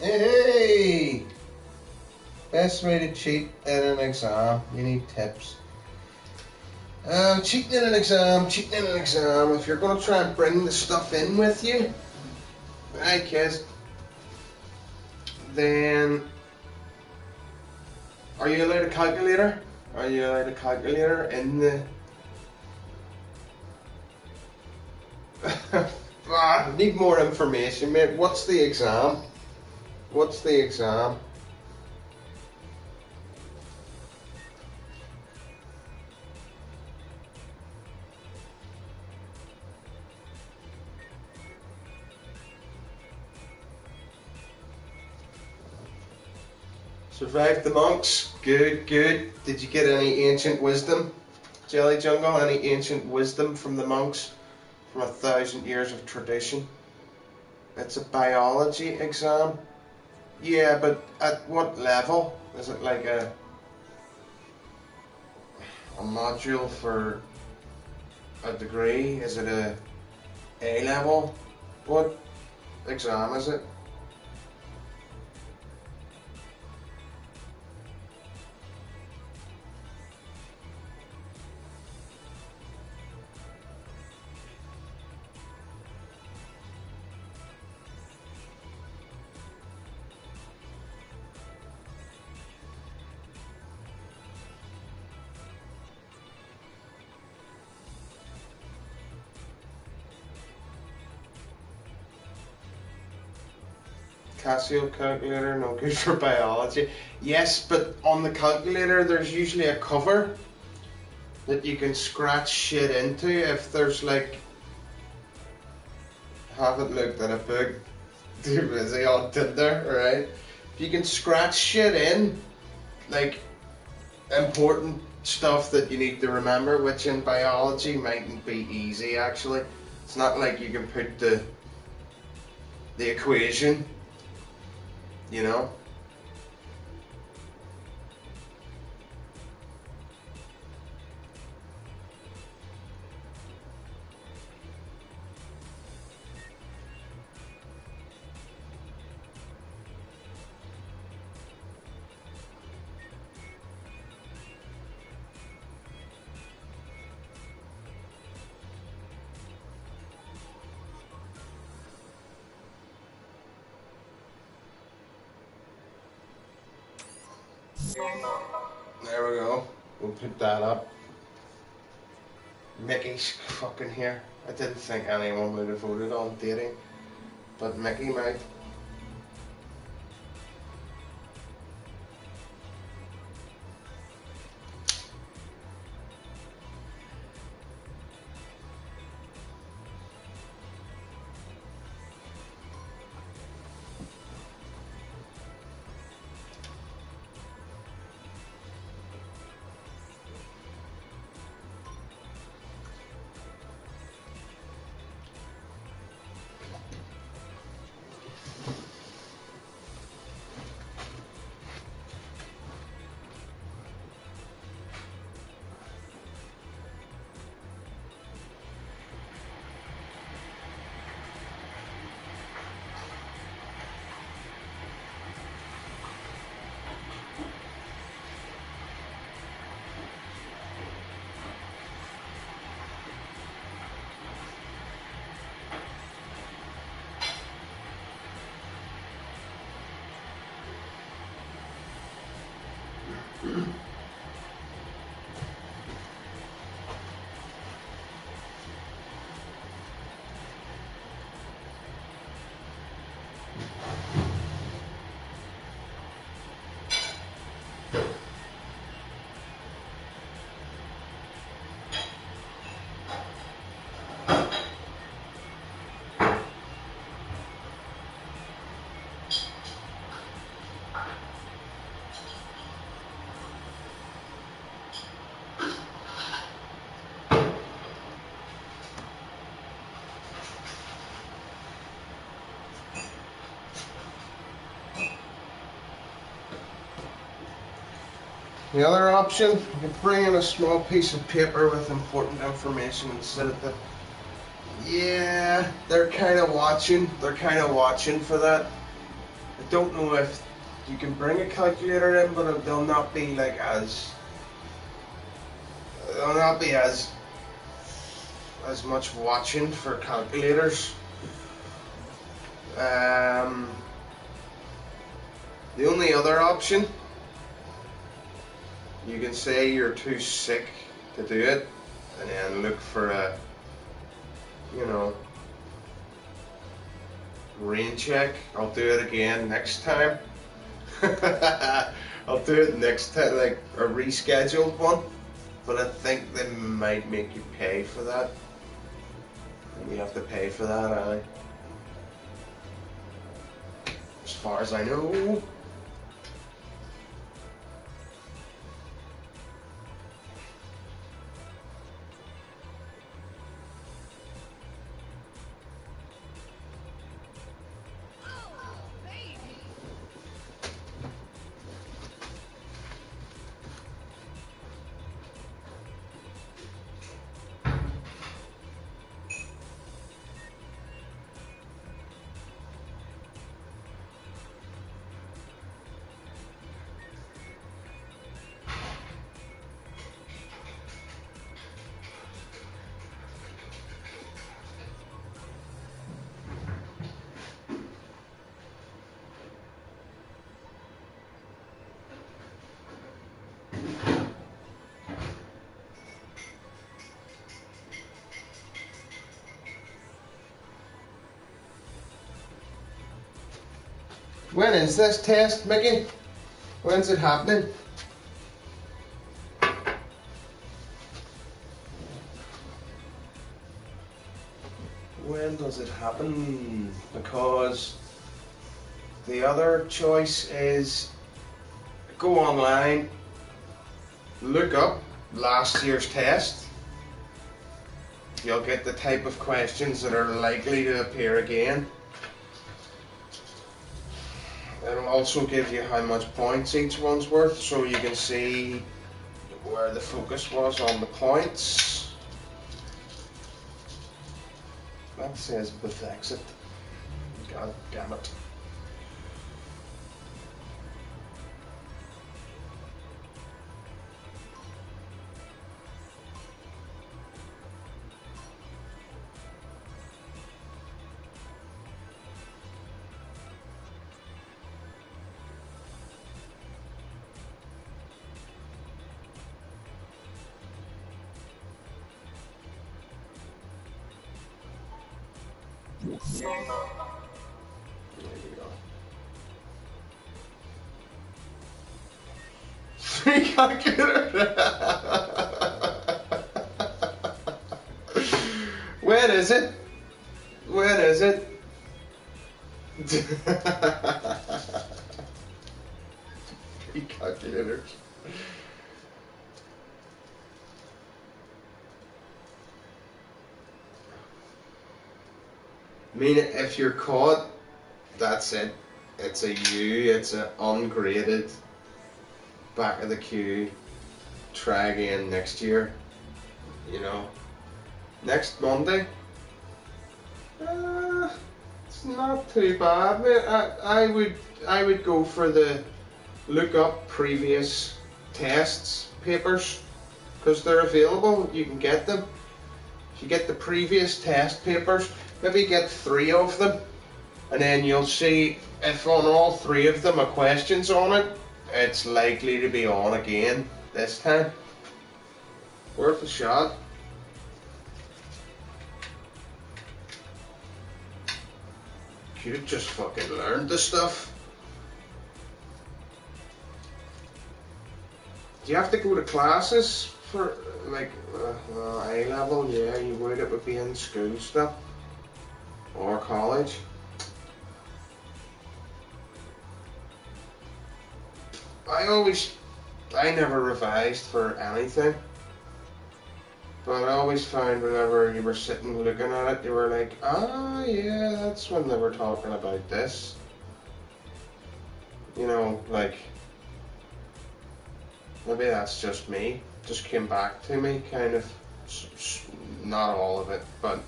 Hey! Best way to cheat in an exam. You need tips. Cheating in an exam. If you're going to try and bring the stuff in with you, right, kids, then are you allowed a calculator? Are you allowed a calculator in the... need more information, mate. What's the exam? What's the exam? Survived the monks. Good, good. Did you get any ancient wisdom, Jelly Jungle? Any ancient wisdom from the monks? From 1,000 years of tradition? It's a biology exam. Yeah, but at what level? Is it like a module for a degree? Is it a A level? What exam is it? Casio calculator, no good for biology. Yes, but on the calculator there's usually a cover that you can scratch shit into if there's like... Haven't looked at a book, too busy on Tinder, right? You can scratch shit in, like important stuff that you need to remember, which in biology mightn't be easy actually. It's not like you can put the equation, you know? There we go. We'll put that up. Mickey's fucking here. I didn't think anyone would have voted on dating, but Mickey might. The other option, you can bring in a small piece of paper with important information and set it there. Yeah, they're kind of watching. They're kind of watching for that. I don't know if you can bring a calculator in, but they'll not be like they'll not be as much watching for calculators. The only other option, you can say you're too sick to do it, and then look for a, rain check. I'll do it again next time. I'll do it next time, like a rescheduled one. But I think they might make you pay for that. You have to pay for that, as far as I know. When is this test, Mickey? When's it happening? When does it happen? Because the other choice is go online, look up last year's test. You'll get the type of questions that are likely to appear again. It'll also give you how much points each one's worth, so you can see where the focus was on the points. That says Bethexit. God damn it. There you go. 3 calculator. When is it? When is it? 3 calculators. I mean, if you're caught, that's it. It's a U, it's an ungraded, back of the queue, try again next year, Next Monday, it's not too bad, mate. I would go for the look up previous tests papers, because they're available, you can get them. If you get the previous test papers, maybe get 3 of them, and then you'll see if on all 3 of them are questions on it, it's likely to be on again this time. Worth a shot. Could have just fucking learned this stuff. Do you have to go to classes for, like, A-level? Yeah, you would. It would be in school stuff. Or college. I never revised for anything. But I always found whenever you were sitting looking at it, you were like, ah, yeah, that's when they were talking about this. Like, maybe that's just me. Just came back to me, kind of. Not all of it, but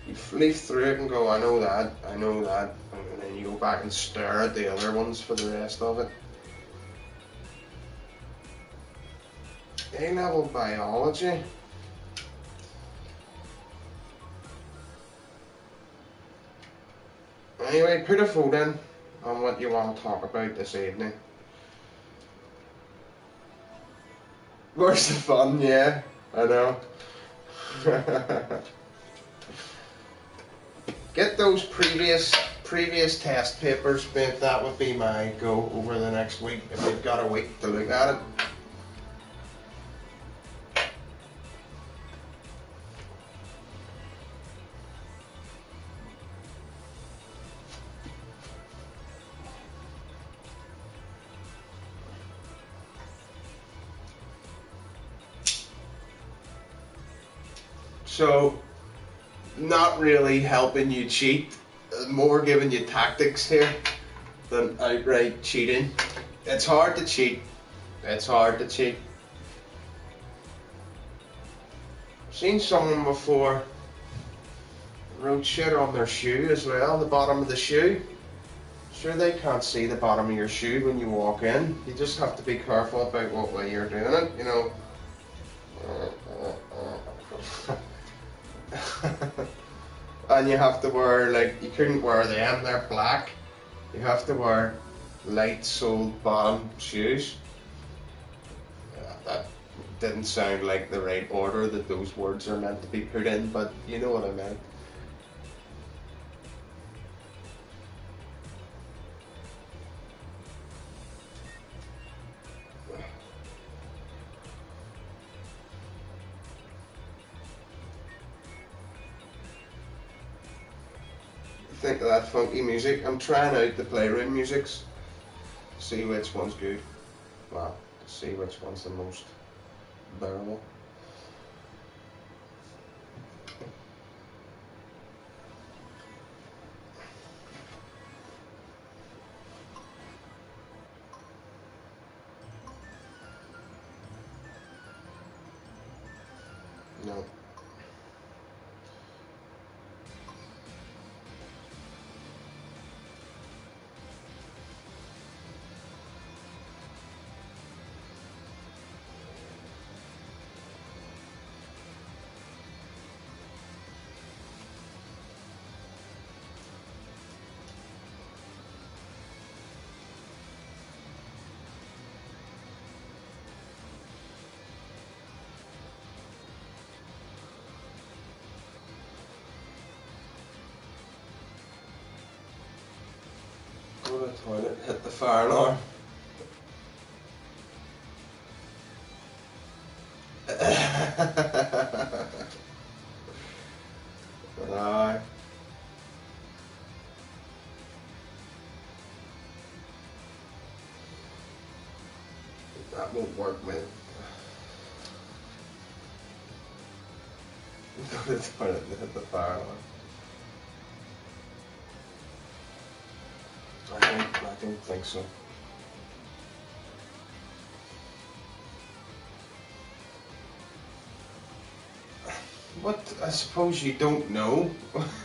You leaf through it and go, I know that, and then you go back and stare at the other ones for the rest of it. A-level biology. Anyway, put a vote in on what you want to talk about this evening. Where's the fun? Yeah, I know. Get those previous test papers, mate. That would be my go over the next week if you've got a week to look at it. So, not really helping you cheat, more giving you tactics here than outright cheating. It's hard to cheat. It's hard to cheat. I've seen someone before wrote shit on their shoe as well, the bottom of the shoe. Sure, they can't see the bottom of your shoe when you walk in. You just have to be careful about what way you're doing it, you know. And you have to wear, like, you couldn't wear them, they're black. You have to wear light soled bottom shoes. That didn't sound like the right order that those words are meant to be put in, but you know what I meant. Think of that funky music. I'm trying out the playroom musics. See which one's good. Well, to see which one's the most bearable. No. Go to the toilet, hit the fire alarm. Aye. That won't work, man. Go to the toilet and hit the fire alarm. I don't think so. What, I suppose you don't know,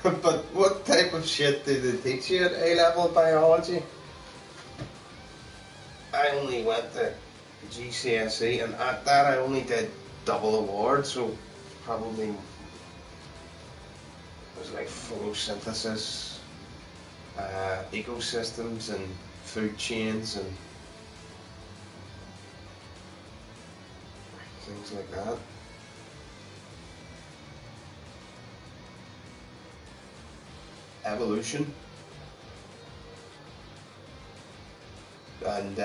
but what type of shit did they teach you at A-level biology? I only went to GCSE, and at that I only did double award, so probably it was like photosynthesis, ecosystems and food chains and things like that. Evolution and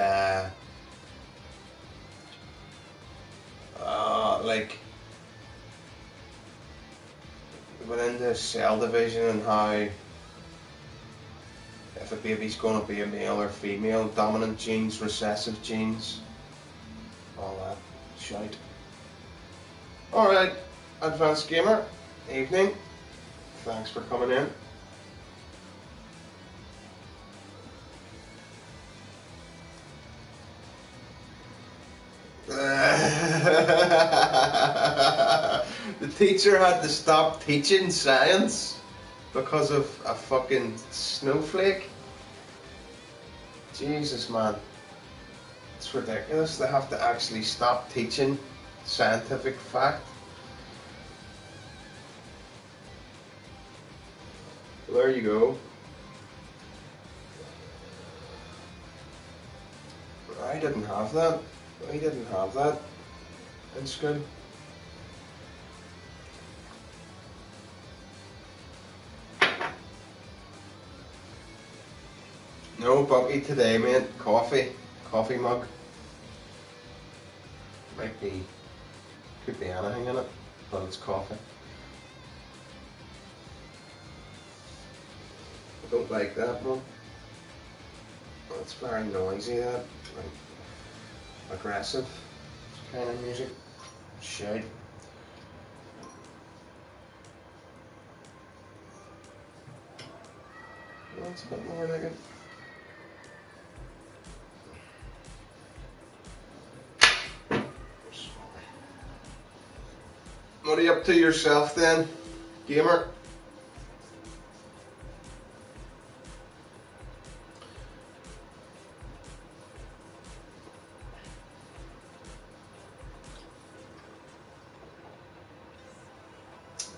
like went into cell division and how if a baby's going to be a male or female, dominant genes, recessive genes, all that shite. Alright, Advanced Gamer, evening. Thanks for coming in. The teacher had to stop teaching science. because of a fucking snowflake. Jesus, man. It's ridiculous. They have to actually stop teaching scientific fact. There you go. I didn't have that. I didn't have that in school. No, Bucky today, mate. Coffee. Coffee mug. Might be, could be anything in it, but it's coffee. I don't like that one. It's very noisy, that. Like, aggressive kind of music. Shite. That's a bit more like it. What are you up to yourself then, gamer?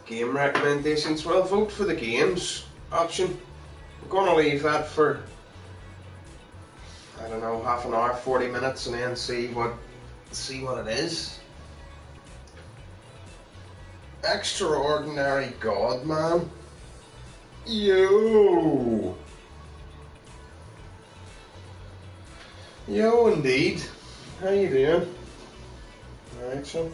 Game recommendations. Well, vote for the games option. We're going to leave that for, I don't know, half an hour, 40 minutes, and then see what it is. Extraordinary God, man. Yo, indeed. How you doing? All right, son.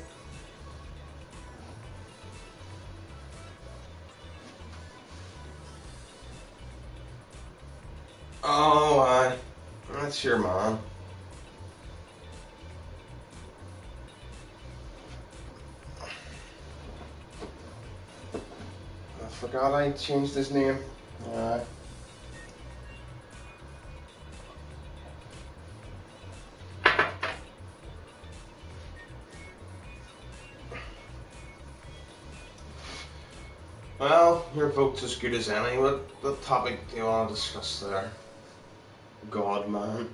Oh, aye. That's your man. I forgot I changed his name. Aye. Well, your vote's as good as any. What topic do you want to discuss there? God, man.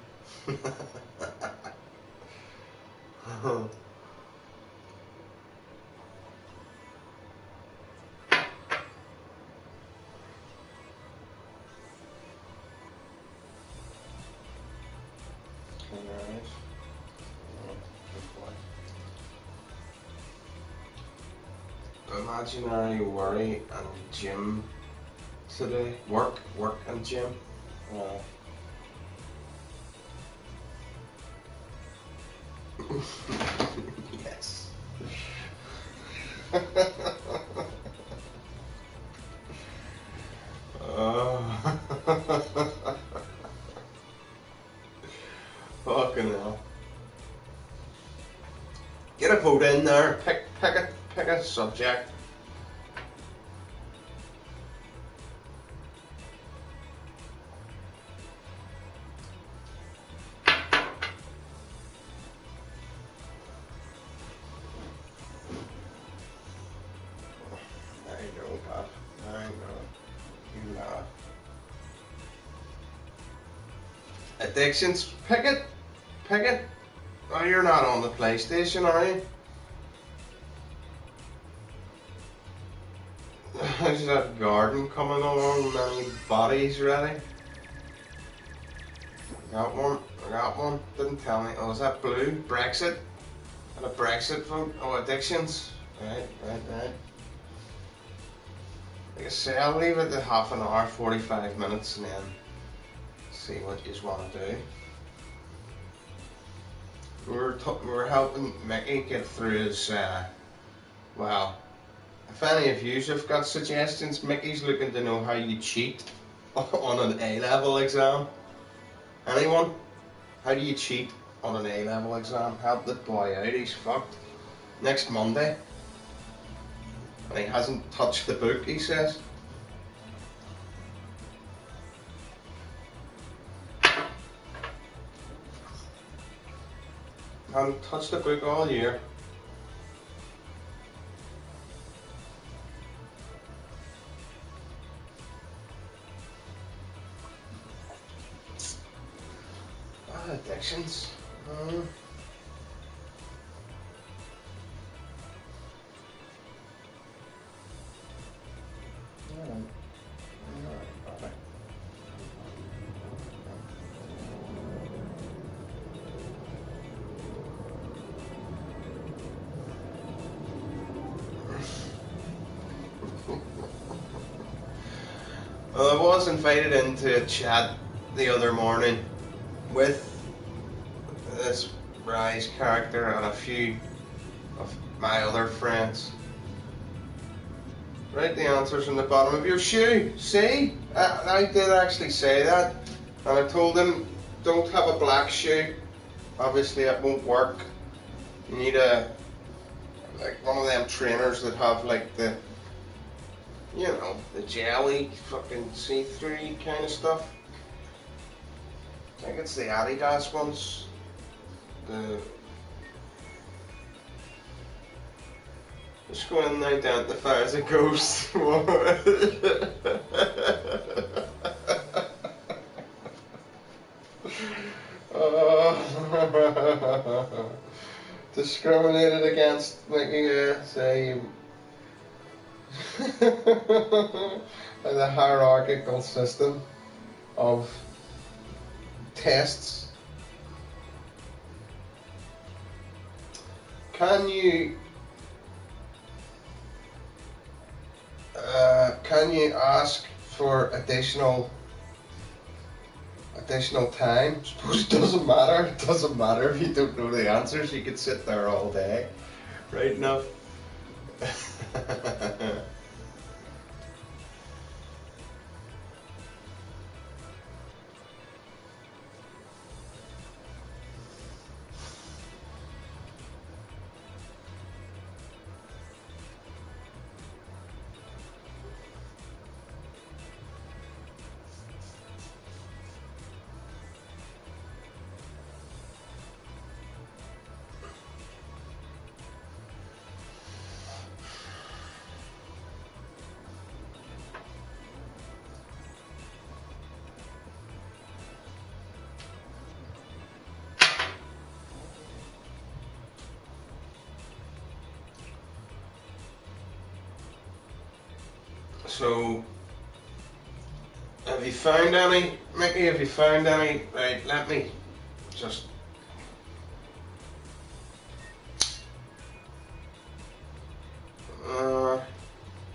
Imaginary worry and gym today. Work and gym. Yes. Fucking hell. Get a vote in there. Pick a subject. Addictions, pick it. Oh, you're not on the PlayStation, are you? There's that garden coming along, many bodies ready. I got one. Didn't tell me. Oh, is that blue? Brexit? And a Brexit vote? Oh, addictions. Right. Like I say, I'll leave it at half an hour, 45 minutes, and then see what you want to do. We're helping Mickey get through his, well, if any of you have got suggestions, Mickey's looking to know how you cheat on an A-level exam. Anyone? How do you cheat on an A-level exam? Help the boy out, he's fucked. Next Monday. And he hasn't touched the book, he says. Haven't touched the book all year. addictions. Well, I was invited into a chat the other morning with this Rise character and a few of my other friends. Write the answers on the bottom of your shoe. See? I did actually say that. And I told them, don't have a black shoe. Obviously it won't work. You need like one of them trainers that have like the, you know, the jelly fucking see-through kind of stuff. I think it's the Adidas ones. Just go in and identify as a ghost. Discriminated against, making say, the hierarchical system of tests. Can you ask for additional time? I suppose it doesn't matter. It doesn't matter if you don't know the answers. You could sit there all day, right enough. So, have you found any, Mickey? Have you found any? Right, let me just.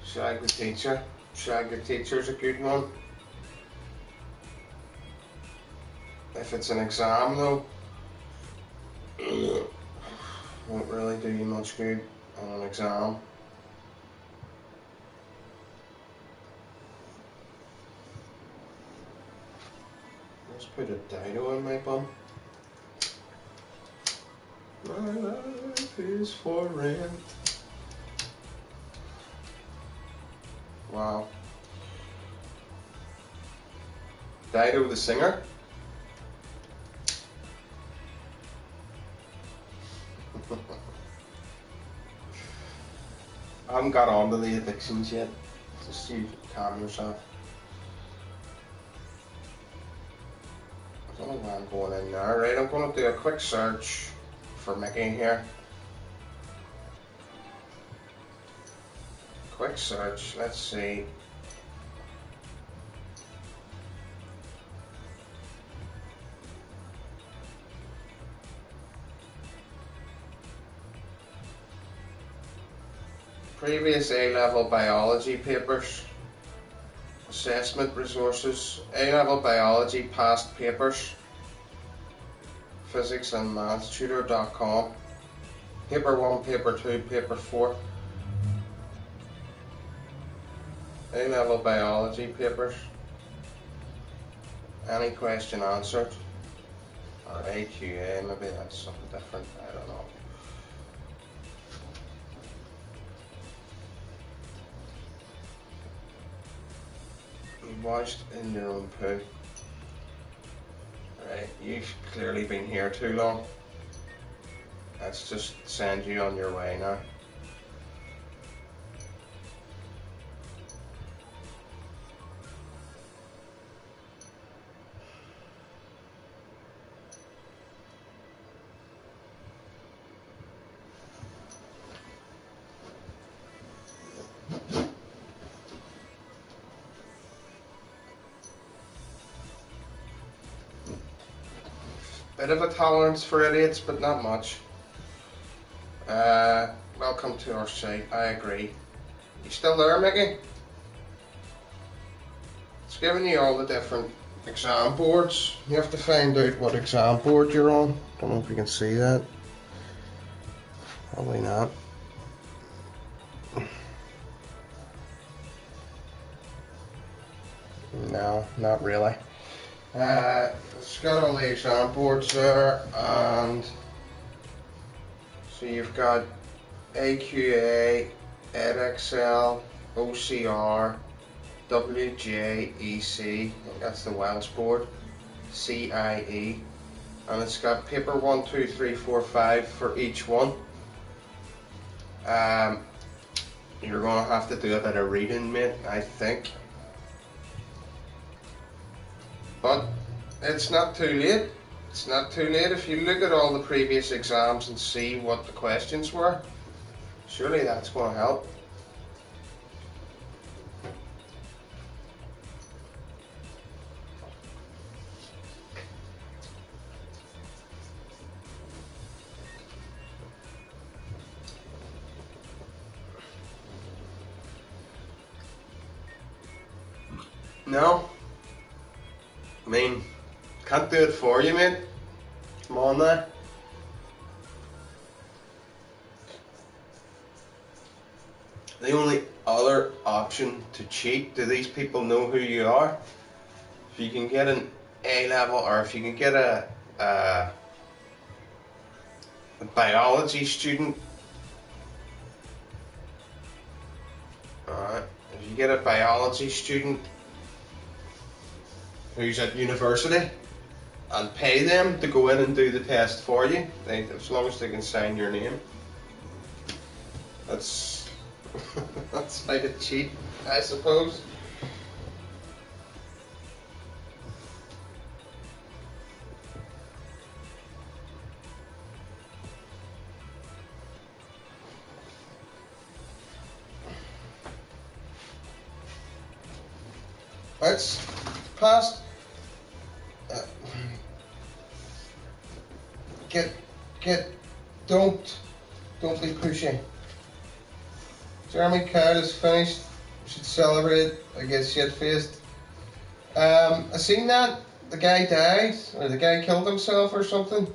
Shag the teacher. Shag the teacher's a good one. If it's an exam, though, won't really do you much good on an exam. Let's put a Dido in my bum. My life is for rent. Wow. Dido the singer? I haven't got on to the addictions yet. Just you calm yourself. I don't know why I'm going in there. Right, I'm going to do a quick search for Mickey here. Quick search, let's see. Previous A-level biology papers, assessment resources, A-level biology past papers, physics and maths, tutor.com, paper 1, paper 2, paper 4, A-level biology papers, any question answered, or AQA, maybe that's something different, I don't know. Washed in your own poo. Right, you've clearly been here too long. Let's just send you on your way now. bit of a tolerance for idiots, but not much. Welcome to our site. I agree. You still there, Mickey? It's giving you all the different exam boards. You have to find out what exam board you're on. Don't know if you can see that. Probably not. No, not really. It's got all the exam boards there, and so you've got AQA, EdXL, OCR, WJEC, that's the Welsh board, CIE, and it's got paper 1, 2, 3, 4, 5 for each one. You're going to have to do a bit of reading, mate, I think. But it's not too late. It's not too late if you look at all the previous exams and see what the questions were. Surely that's going to help. No? I mean, can't do it for you, mate. Come on now. The only other option to cheat, do these people know who you are? If you can get an A level, or if you can get a biology student, alright, if you get a biology student who's at university and pay them to go in and do the test for you, as long as they can sign your name, that's that's how to cheat, I suppose. It's past. Don't be pushy. Jeremy Kyle is finished. We should celebrate. I guess shit-faced. I seen that the guy died, or the guy killed himself or something.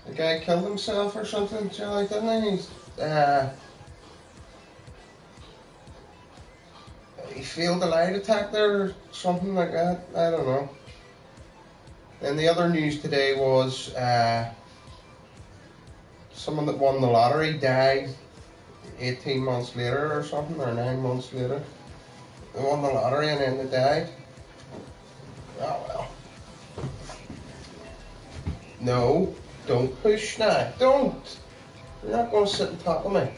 The guy killed himself or something, Charlie, didn't he? He failed a lie detector or something like that. I don't know. And the other news today was someone that won the lottery died 18 months later or something, or 9 months later. They won the lottery and then they died. Oh well. No, don't push now. Don't! You're not going to sit on top of me.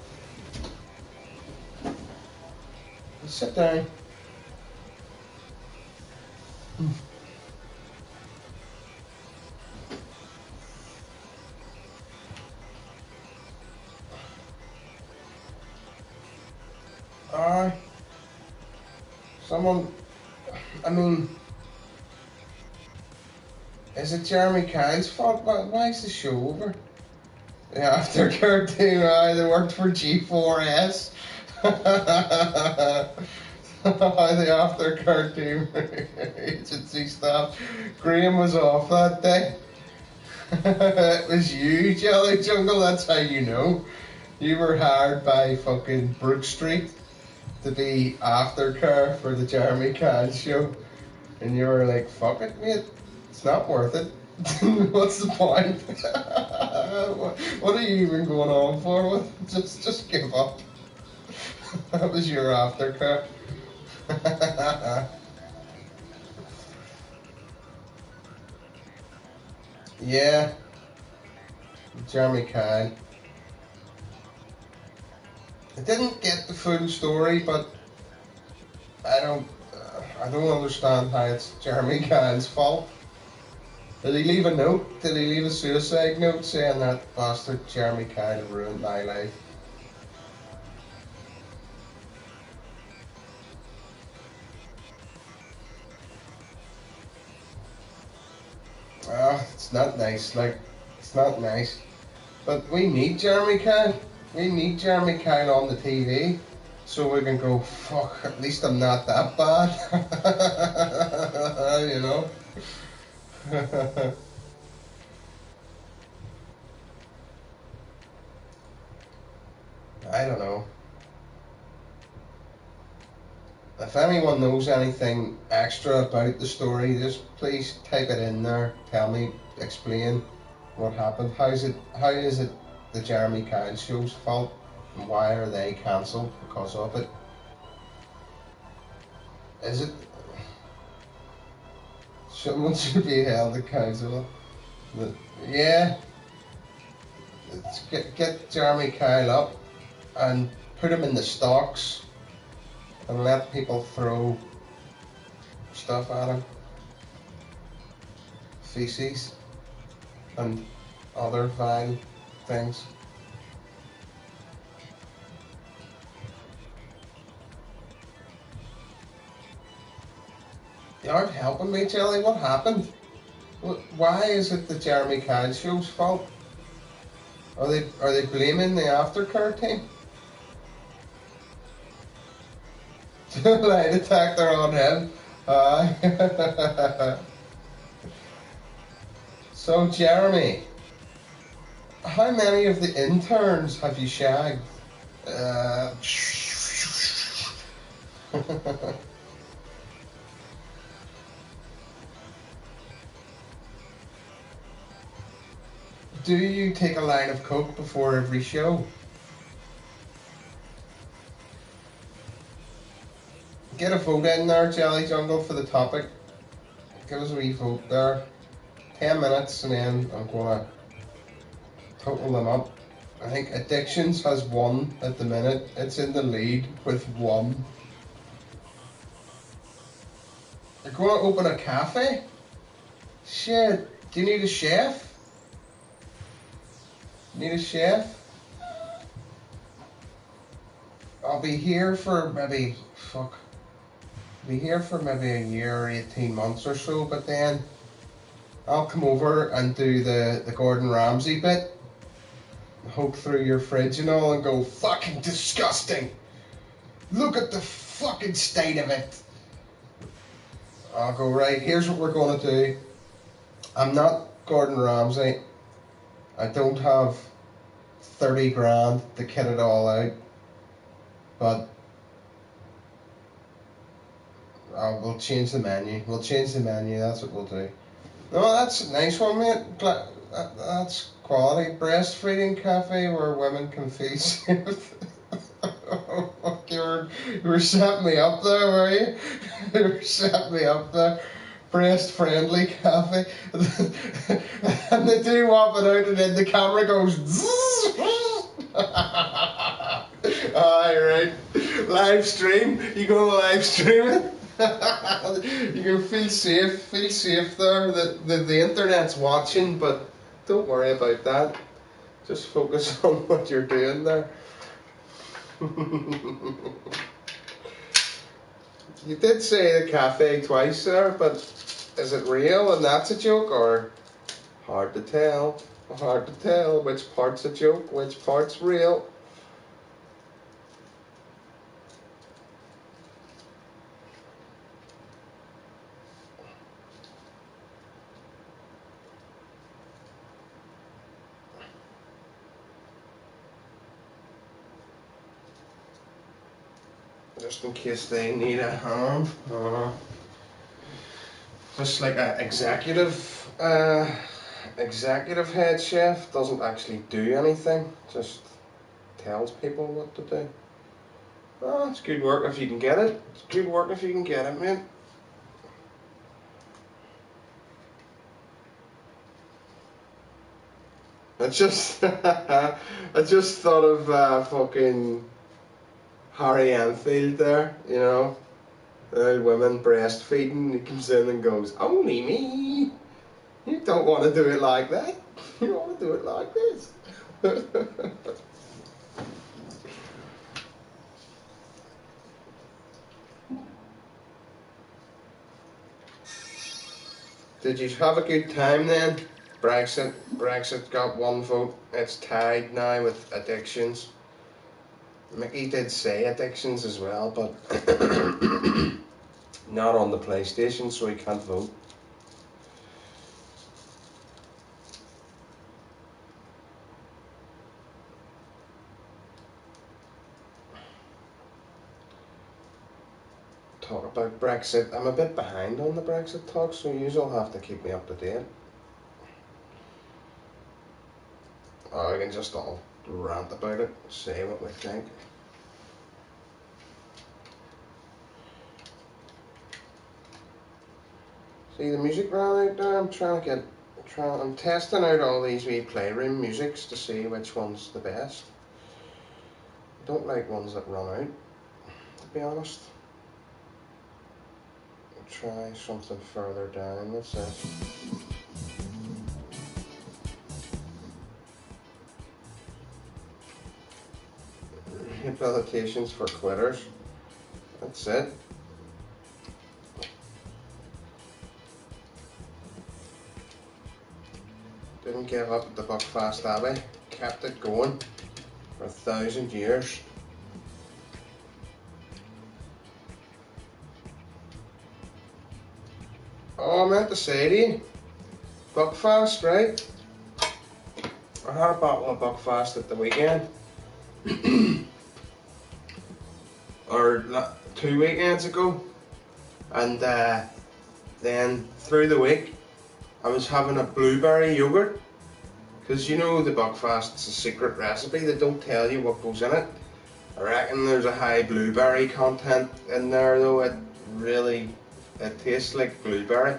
Sit down. Someone, I mean, is it Jeremy Kyle's fault? Why is the show over? The aftercare team, they worked for G4S. The aftercare team agency staff. Graham was off that day. It was you, Jelly Jungle, that's how you know. You were hired by fucking Brook Street to be aftercare for the Jeremy Kyle show, and you were like, fuck it, mate, it's not worth it. What's the point? What are you even going on for with? Just give up. That was your aftercare. Yeah, Jeremy Kyle. I didn't get the full story, but I don't understand how it's Jeremy Kyle's fault. Did he leave a note? Did he leave a suicide note saying that bastard Jeremy Kyle ruined my life? It's not nice, like, it's not nice. But we need Jeremy Kyle. We need Jeremy Kyle on the TV. So we can go, fuck, at least I'm not that bad. You know? I don't know. If anyone knows anything extra about the story, just please type it in there. Tell me, explain what happened. How is it the Jeremy Kyle show's fault? And why are they cancelled because of it? Is it someone should be held accountable? Yeah, let's get Jeremy Kyle up and put him in the stocks and let people throw stuff at him. Feces and other vile things. You aren't helping me, Jelly. What happened? Why is it the Jeremy Kyle show's fault? Are they blaming the aftercare team? Lie detector on him. So Jeremy, how many of the interns have you shagged? Do you take a line of coke before every show? Get a vote in there, Jelly Jungle, for the topic. Give us a wee vote there. 10 minutes and then I'm gonna total them up. I think Addictions has 1 at the minute. It's in the lead with 1. You're gonna open a cafe? Shit, do you need a chef? Need a chef? I'll be here for maybe, be here for maybe a year or 18 months or so, but then I'll come over and do the Gordon Ramsay bit. Poke through your fridge and all and go, fucking disgusting! Look at the fucking state of it! I'll go, right, here's what we're gonna do. I'm not Gordon Ramsay. I don't have 30 grand to kit it all out. But we'll change the menu. We'll change the menu, that's what we'll do. No, that's a nice one, mate. That's quality. Breastfeeding cafe where women can feed. You were setting me up there, were you? You were setting me up there. Breast friendly cafe. And they do whop it out and then the camera goes Alright. Live stream. You gonna live stream it? You can feel safe there. The internet's watching, but don't worry about that. Just focus on what you're doing there. You did say the cafe twice there, but is it real and that's a joke, or hard to tell? Hard to tell which part's a joke, which part's real. Just in case they need a hand. Just like an executive head chef doesn't actually do anything, just tells people what to do. Oh, it's good work if you can get it. It's good work if you can get it, mate. I just thought of fucking Harry Enfield there, you know, women breastfeeding. He comes in and goes, "Only me. You don't want to do it like that. You want to do it like this." Did you have a good time then? Brexit got 1 vote. It's tied now with addictions. Mickey did say addictions as well, but not on the PlayStation, so he can't vote. Talk about Brexit. I'm a bit behind on the Brexit talk, so you'll have to keep me up to date. Or I can just all rant about it, say what we think. See the music ran out there? I'm testing out all these wee playroom musics to see which one's the best. I don't like ones that run out, to be honest. I'll try something further down. What's this? Rehabilitations for quitters. That's it. Didn't give up at the Buckfast Abbey. Kept it going for 1,000 years. Oh, I meant to say to you, Buckfast, right? I had a bottle of Buckfast at the weekend. Or 2 weekends ago. And then through the week, I was having a blueberry yogurt. Because you know the Buckfast's a secret recipe, they don't tell you what goes in it. I reckon there's a high blueberry content in there though. It tastes like blueberry.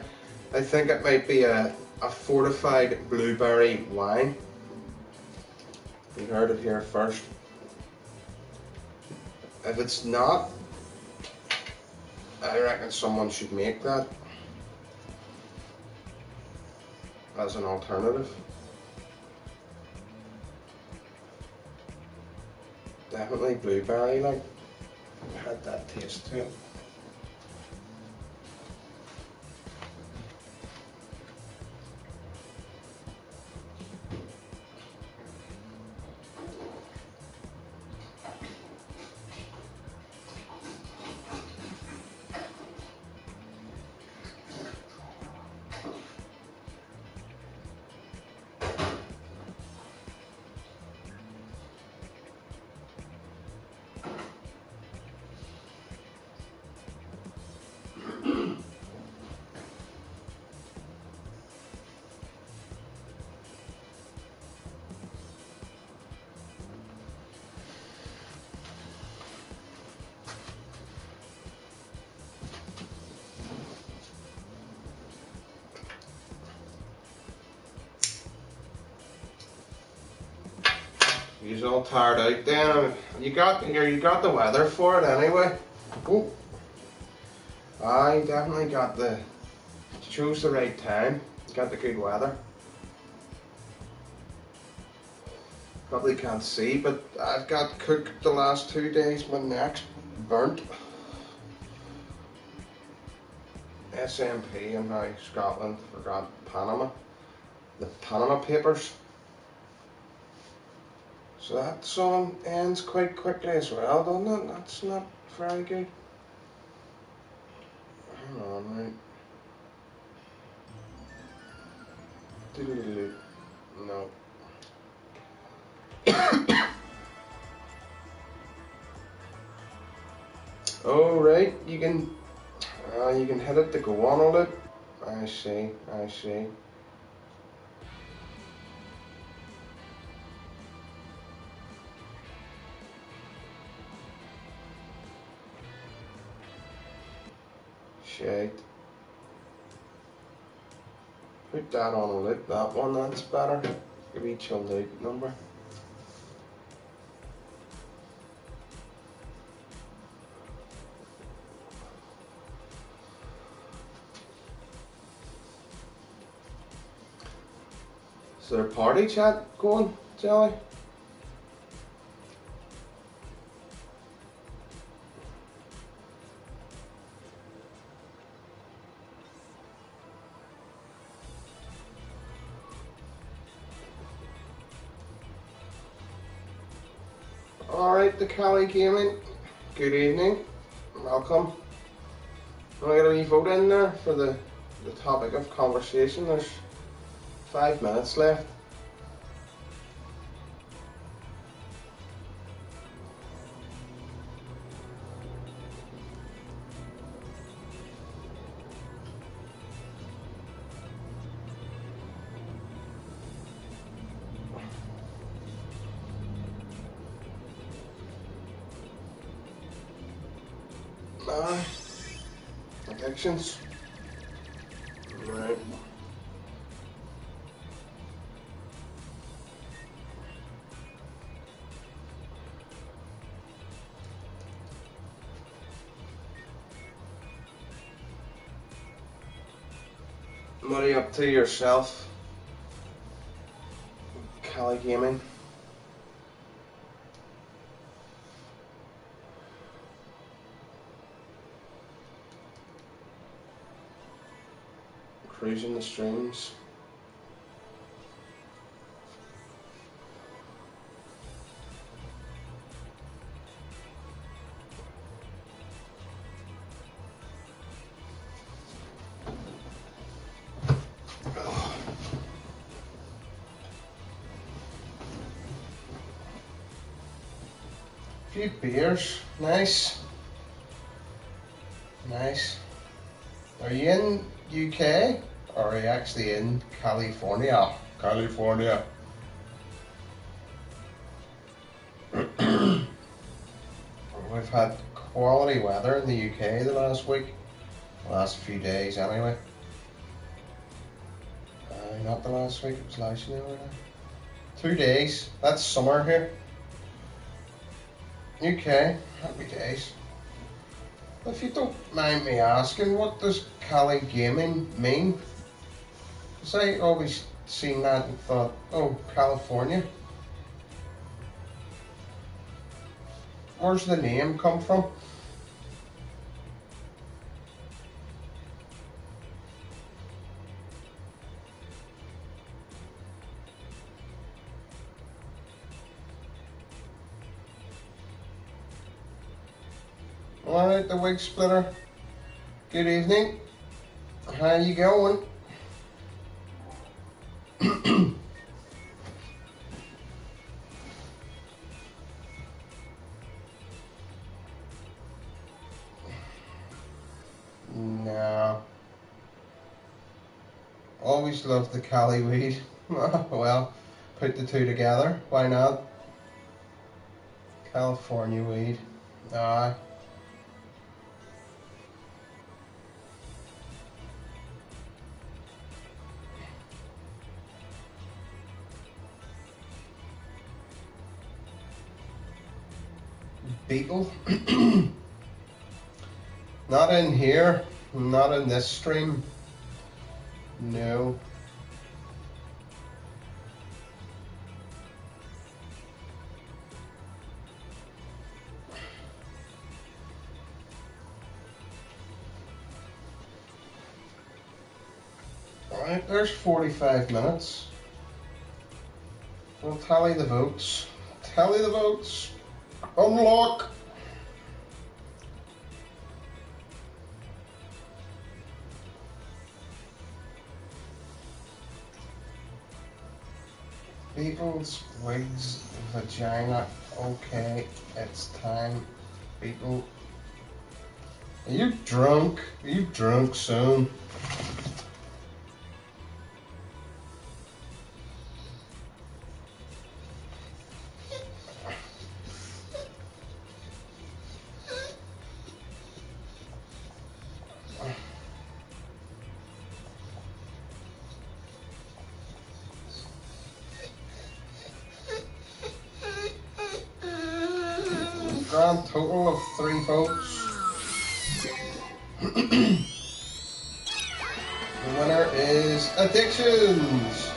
I think it might be a fortified blueberry wine. You heard it here first. If it's not, I reckon someone should make that as an alternative. Definitely blueberry, like, had that taste to it. He's all tired out then. You got the weather for it anyway. Oh, I definitely chose the right time. Got the good weather. Probably can't see, but I've got cooked the last 2 days. My neck's burnt. SNP and now Scotland forgot Panama. The Panama Papers. So that song ends quite quickly as well, doesn't it? That's not very good. Hang on, right. No. Oh right, you can hit it to go on all it. I see. Shite. Put that on a loop, that one, that's better. Give me chilled out number. Is there a party chat going, Jelly? Alright, the Cali Gaming. Good evening. Welcome. I'm going to get a wee vote in there for the topic of conversation. There's 5 minutes left. Addictions. Right. What are you up to yourself, Cali Gaming? Cruising the streams. Few beers, nice. Nice. Are you in UK or are you actually in California? California. We've had quality weather in the UK the last week, the last few days anyway. Not the last week, it was last year. 2 days, that's summer here. UK, happy days. If you don't mind me asking, what does Cali Gaming mean? Because I always seen that and thought, oh, California. Where's the name come from? Alright, the Wig Splitter. Good evening. How you going? No. Always loved the Cali weed. Well, put the two together. Why not? California weed. Aye. Beetle. Not in here, not in this stream. No. Alright, there's 45 minutes. We'll tally the votes. Tally the votes. Unlock! Beetle's wigs, vagina. Okay, it's time. Beetle. Are you drunk? Are you drunk soon? Grand total of 3 votes. The winner is Addictions.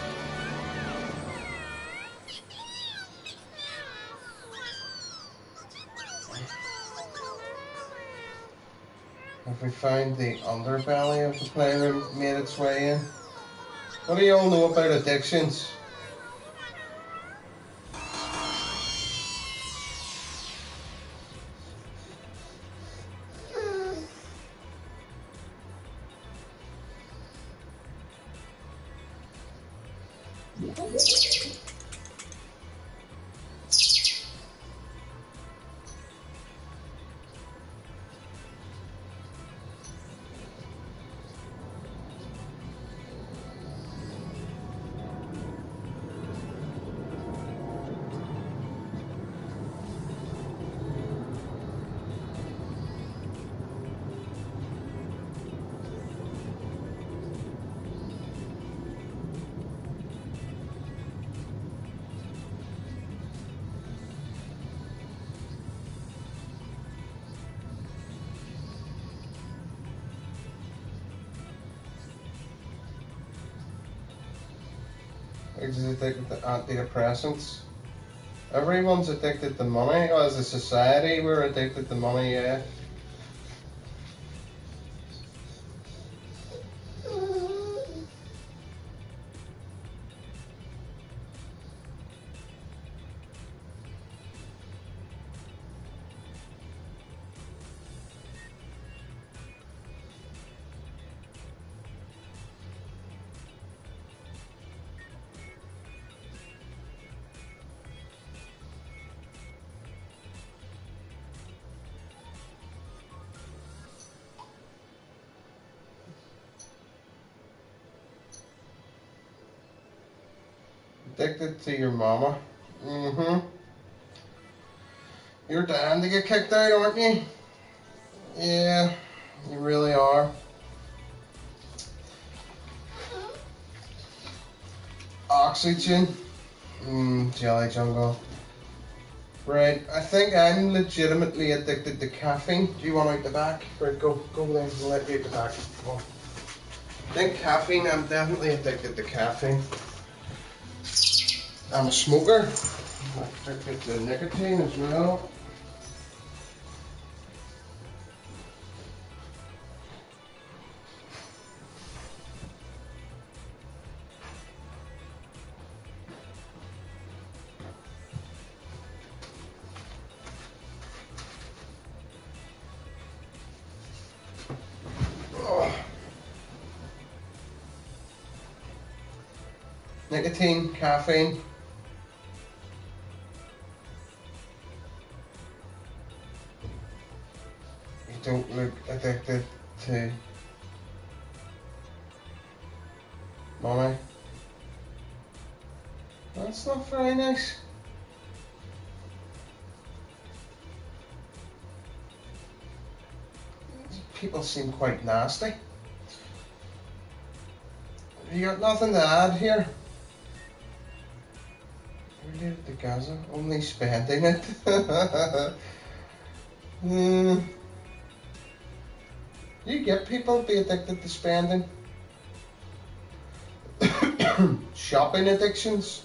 Have we found the underbelly of the playroom made its way in? What do you all know about Addictions? He's addicted to antidepressants. Everyone's addicted to money. As a society, we're addicted to money, yeah. Addicted to your mama. Mm-hmm. You're dying to get kicked out, aren't you? Yeah, you really are. Oxygen. Jelly Jungle. Right, I think I'm legitimately addicted to caffeine. Do you want out the back? Right, go there. I'll let you out the back. Come on. I think caffeine, I'm definitely addicted to caffeine. I'm a smoker. I'm addicted to nicotine as well. Nicotine, caffeine. You don't look addicted to money. That's not very nice. People seem quite nasty. You got nothing to add here? Related to Gaza, only spending it. You get people be addicted to spending. Shopping addictions.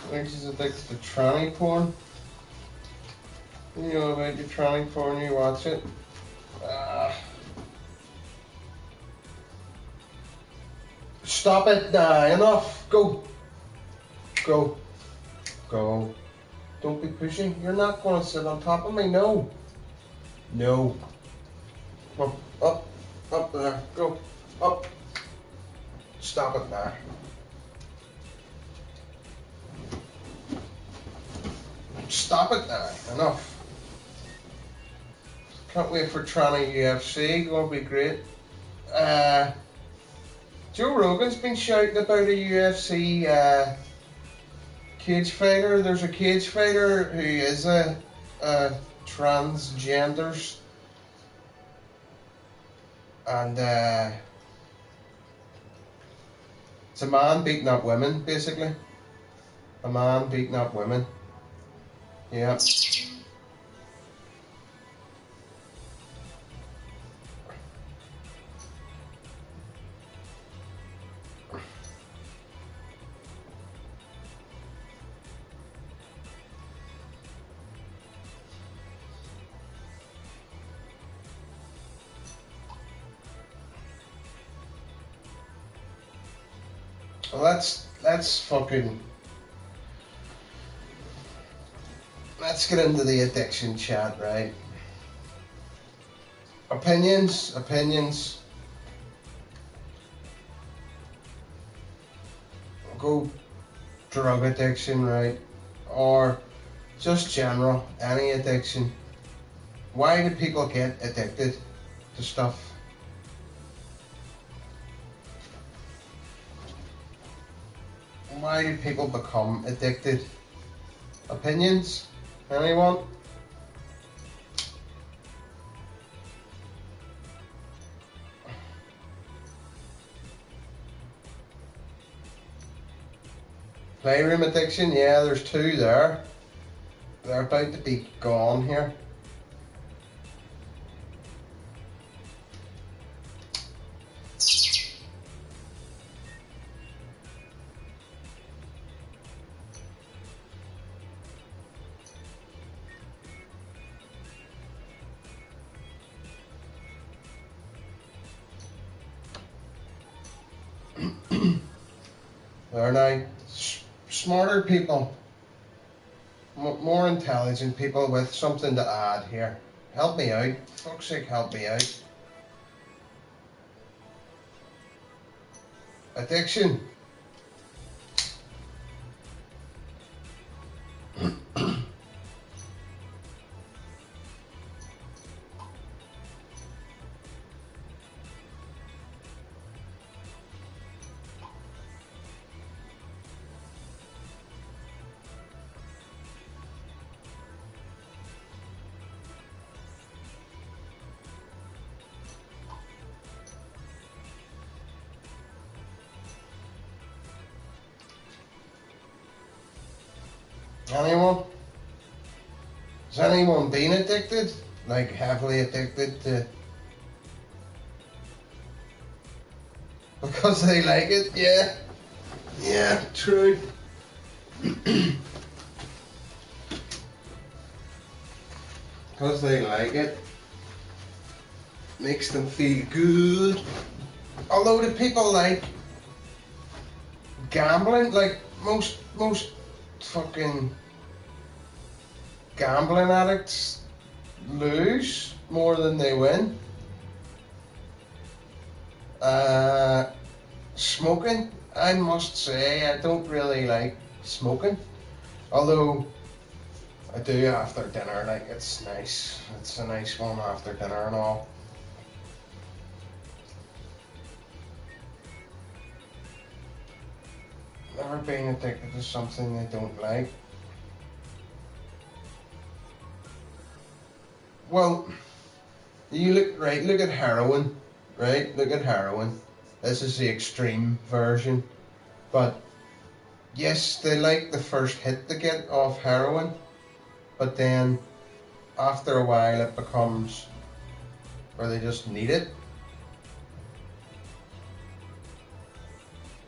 I think she's addicted to tranny porn. You know about your tranny porn, you watch it. Stop it now, enough. Go. Go. Go. Don't be pushing. You're not going to sit on top of me, no. No. Come on, up. Up there. Go. Up. Stop it now. Stop it now. Enough. Can't wait for Tranny UFC. Gonna be great. Joe Rogan's been shouting about a UFC cage fighter. There's a cage fighter who is a transgender, and it's a man beating up women, basically. A man beating up women. Yeah. Well, let's get into the addiction chat, right? Opinions. Go drug addiction, right? Or just general, any addiction. Why do people get addicted to stuff? Why do people become addicted? Opinions? Anyone? Playroom addiction, yeah, there's two there. They're about to be gone here. They're now smarter people, more intelligent people with something to add here. Help me out. Fuck's sake, help me out. Addiction. Anyone? Has anyone been addicted? Like heavily addicted to... Because they like it? Yeah. Yeah, true. Because they like it. Makes them feel good. Although the people like gambling, like most fucking gambling addicts lose more than they win. Smoking, I must say, I don't really like smoking. Although I do after dinner, like it's nice. It's a nice one after dinner and all. Never been addicted to something I don't like. Well, you look at heroin, right? Look at heroin. This is the extreme version. But yes, they like the first hit they get off heroin, but then after a while it becomes where they just need it.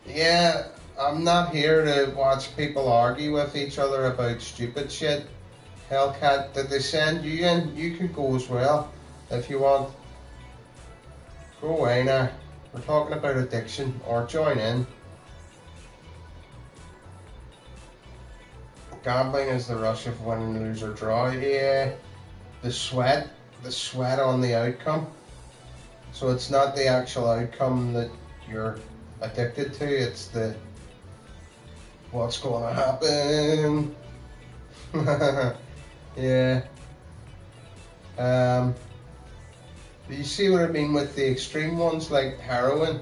Yeah, I'm not here to watch people argue with each other about stupid shit. Hellcat, did they send you in? You can go as well if you want. Go away now. We're talking about addiction, or join in. Gambling is the rush of win, lose or draw. Yeah, the sweat on the outcome. So it's not the actual outcome that you're addicted to, it's the what's going to happen. Yeah. Do you see what I mean with the extreme ones like heroin?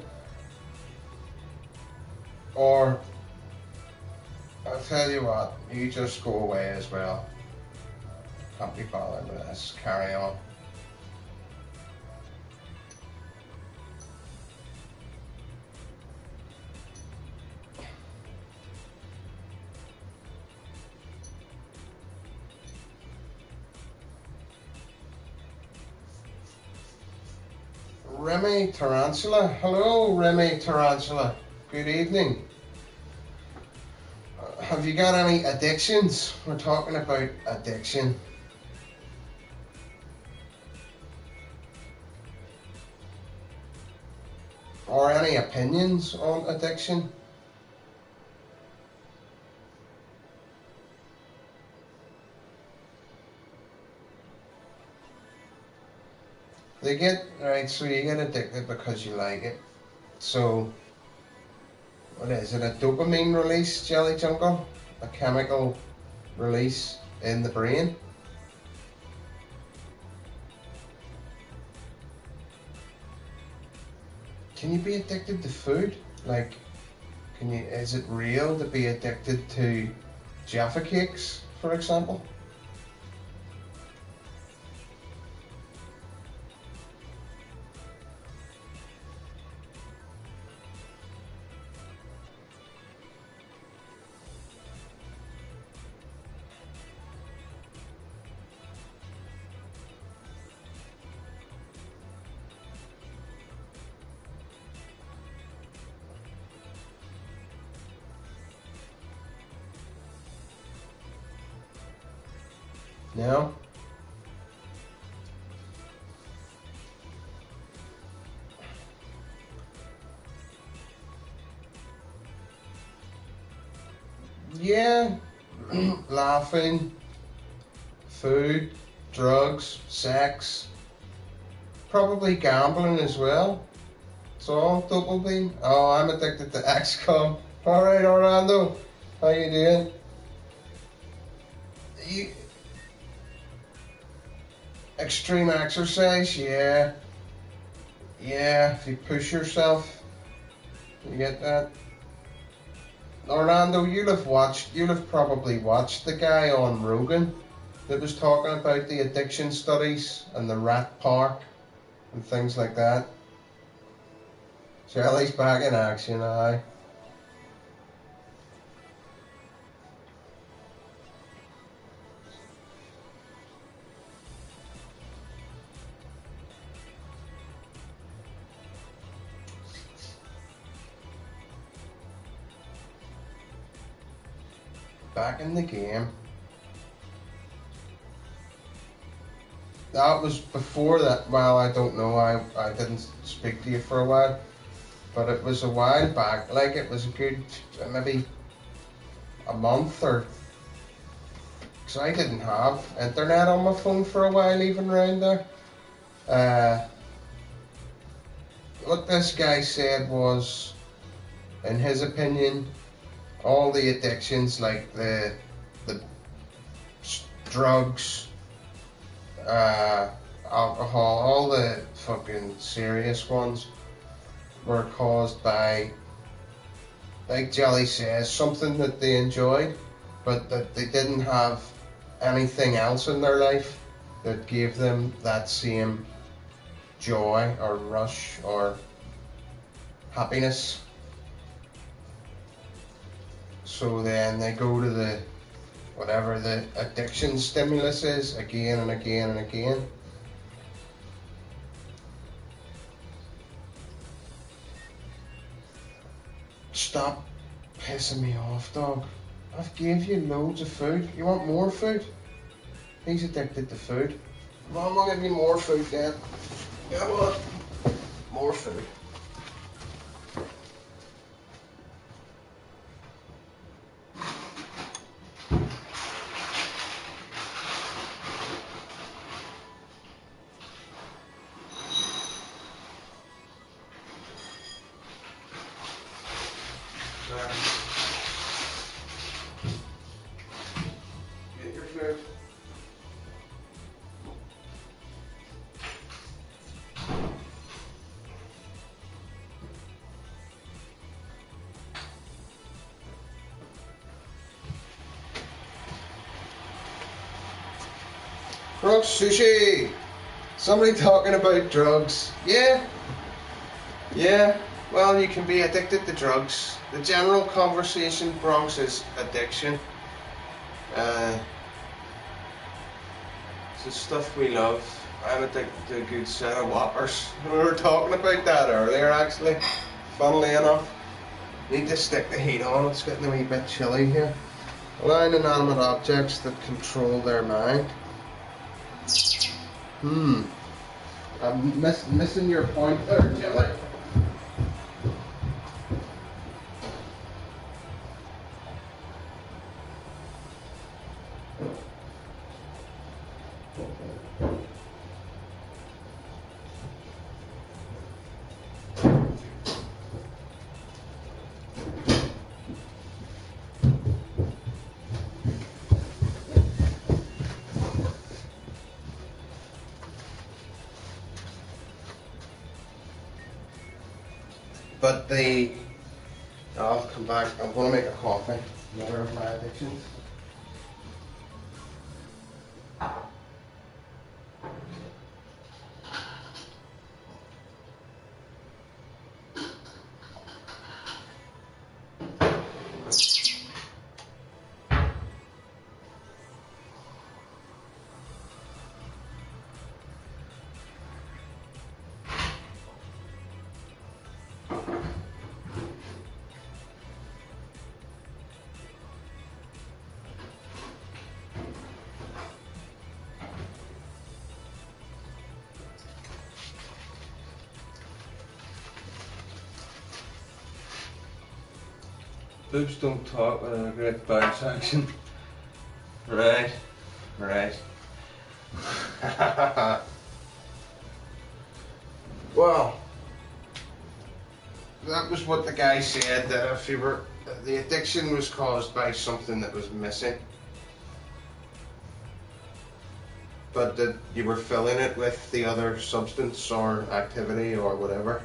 Or, I'll tell you what, you just go away as well. Can't be bothered with this, carry on. Remy Tarantula. Hello, Remy Tarantula. Good evening. Have you got any addictions? We're talking about addiction. Or any opinions on addiction? They get, right, so you get addicted because you like it. So, what is it? A dopamine release, Jelly Jungle? A chemical release in the brain? Can you be addicted to food? Like, is it real to be addicted to Jaffa cakes, for example? No? Yeah, laughing, food, drugs, sex, probably gambling as well. It's all dopamine. Oh, I'm addicted to XCOM. Alright, Orlando, how you doing? You, extreme exercise, yeah. Yeah, if you push yourself, you get that. Orlando, you'll have probably watched the guy on Rogan that was talking about the addiction studies and the rat park and things like that. Jelly's back in action, aye. Back in the game. That was before that. Well, I don't know. I didn't speak to you for a while, but it was a while back. Like, it was a good maybe a month or. Because I didn't have internet on my phone for a while, even around there. What this guy said was, in his opinion, all the addictions like the drugs, alcohol, all the fucking serious ones were caused by, like Jelly says, something that they enjoyed, but that they didn't have anything else in their life that gave them that same joy or rush or happiness. So then they go to the whatever the addiction stimulus is again and again and again. Stop pissing me off, dog. I've gave you loads of food. You want more food? He's addicted to food. Mom will give you more food then. Come on. More food. Get your food. Drugs, sushi. Somebody talking about drugs. Yeah. Yeah. Well, you can be addicted to drugs. The general conversation, Bronx, is addiction. It's the stuff we love. I'm addicted to a good set of Whoppers. We were talking about that earlier, actually. Funnily enough. Need to stick the heat on. It's getting a wee bit chilly here. Allowing inanimate objects that control their mind. I'm missing your point there, Jelly. But I'll come back. I'm going to make a coffee. Another of my addictions. Boobs don't talk without a great bounce action. Right, right. Well, that was what the guy said, that if the addiction was caused by something that was missing, but that you were filling it with the other substance or activity or whatever.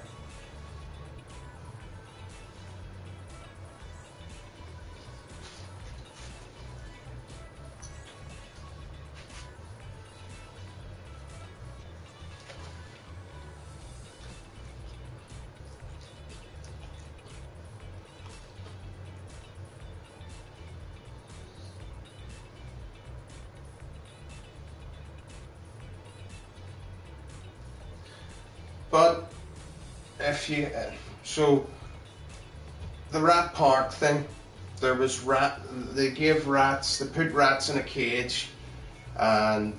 But if you, so the rat park thing, there was they put rats in a cage, and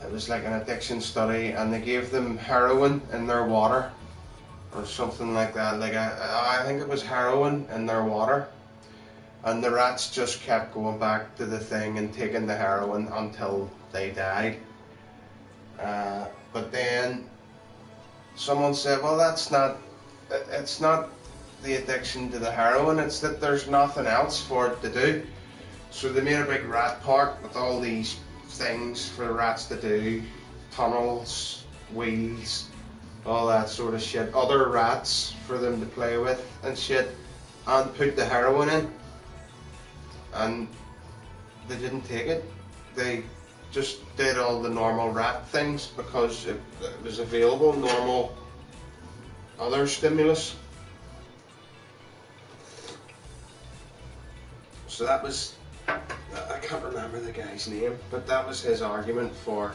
it was like an addiction study, and they gave them heroin in their water, or something like that. Like I think it was heroin in their water, and the rats just kept going back to the thing and taking the heroin until they died. But then someone said, well, it's not the addiction to the heroin, it's that there's nothing else for it to do. So they made a big rat park with all these things for the rats to do, tunnels, wheels, all that sort of shit, other rats for them to play with and shit, and put the heroin in, and they didn't take it. They just did all the normal rat things because it was available, normal other stimulus. So that was, I can't remember the guy's name, but that was his argument for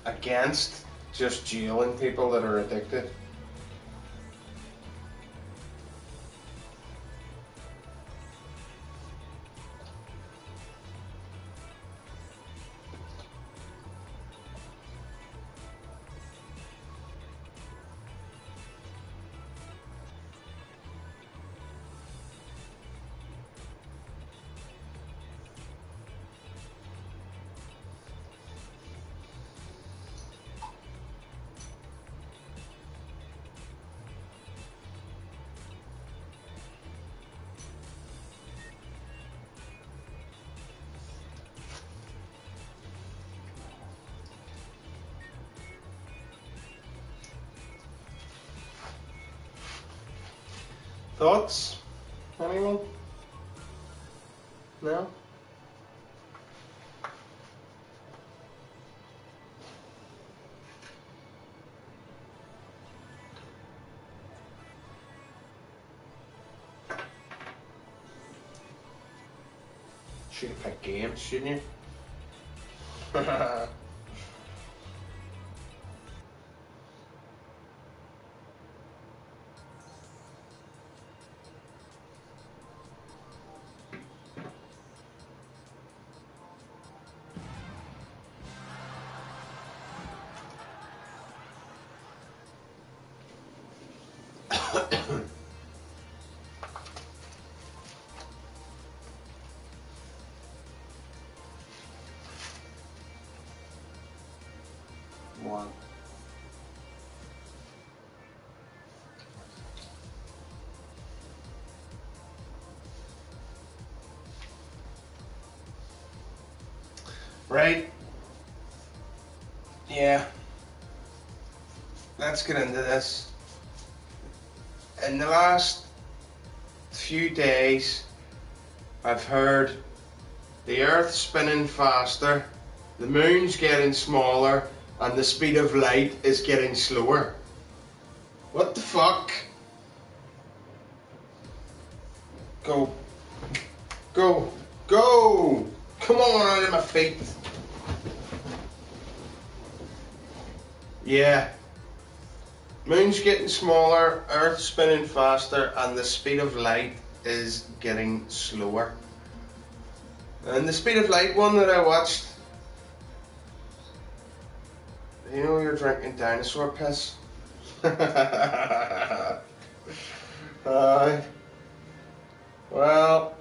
against just jailing people that are addicted. Thoughts? Anyone? No? Should have picked games, shouldn't you? One. Right? Yeah. let's get into this. In the last few days, I've heard the Earth's spinning faster, the moon's getting smaller, and the speed of light is getting slower. What the fuck? Go. Go. Go! Come on out of my feet. Yeah. Moon's getting smaller, Earth's spinning faster, and the speed of light is getting slower. And the speed of light one that I watched, you know you're drinking dinosaur piss? Well,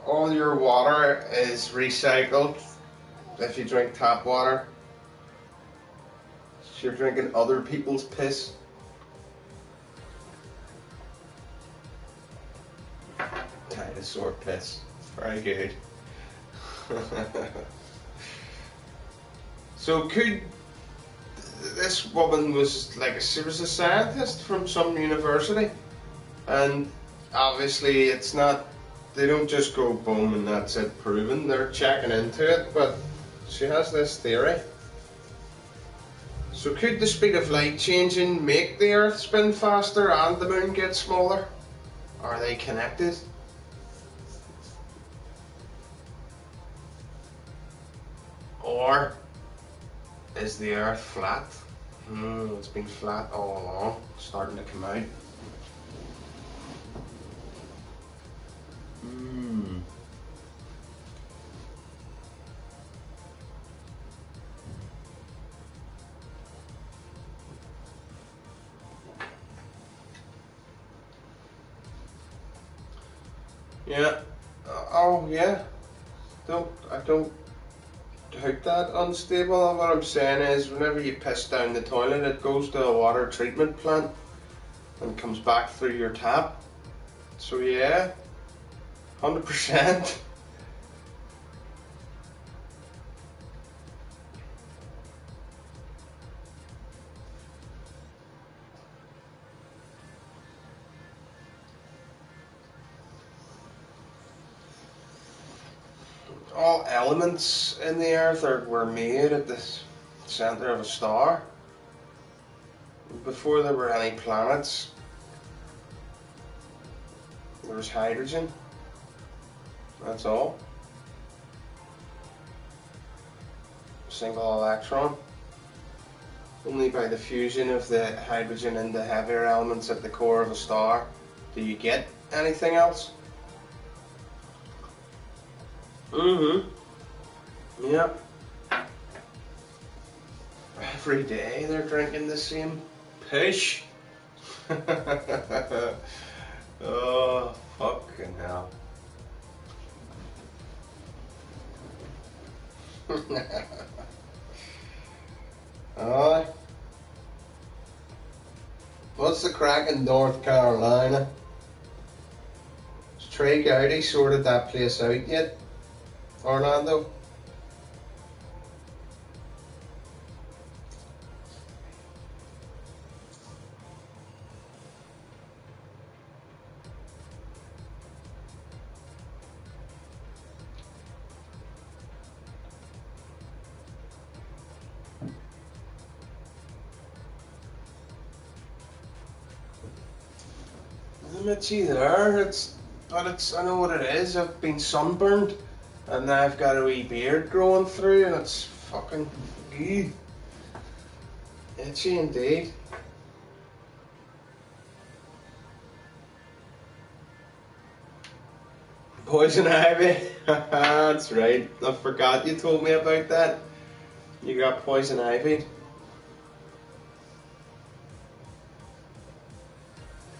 all your water is recycled if you drink tap water. So you're drinking other people's piss. Dinosaur piss. Very good. So this woman was like she was a scientist from some university, and obviously it's not, they don't just go boom and that's it proven, they're checking into it, but she has this theory. So could the speed of light changing make the Earth spin faster and the moon get smaller? Are they connected? Or is the Earth flat? It's been flat all along, starting to come out. Yeah. Oh yeah. I don't doubt that unstable. What I'm saying is, whenever you piss down the toilet, it goes to a water treatment plant and comes back through your tap. So yeah, 100%. All elements in the Earth were made at the center of a star. Before there were any planets, there was hydrogen. That's all. Single electron. Only by the fusion of the hydrogen into heavier elements at the core of a star do you get anything else. Yep. Every day they're drinking the same pish. Oh, fucking hell. Alright. What's the crack in North Carolina? Has Trey Gowdy sorted that place out yet? Orlando? I'm itchy there. I know what it is. I've been sunburned, and now I've got a wee beard growing through, and it's fucking itchy indeed. Poison ivy. That's right. I forgot you told me about that. You got poison ivy.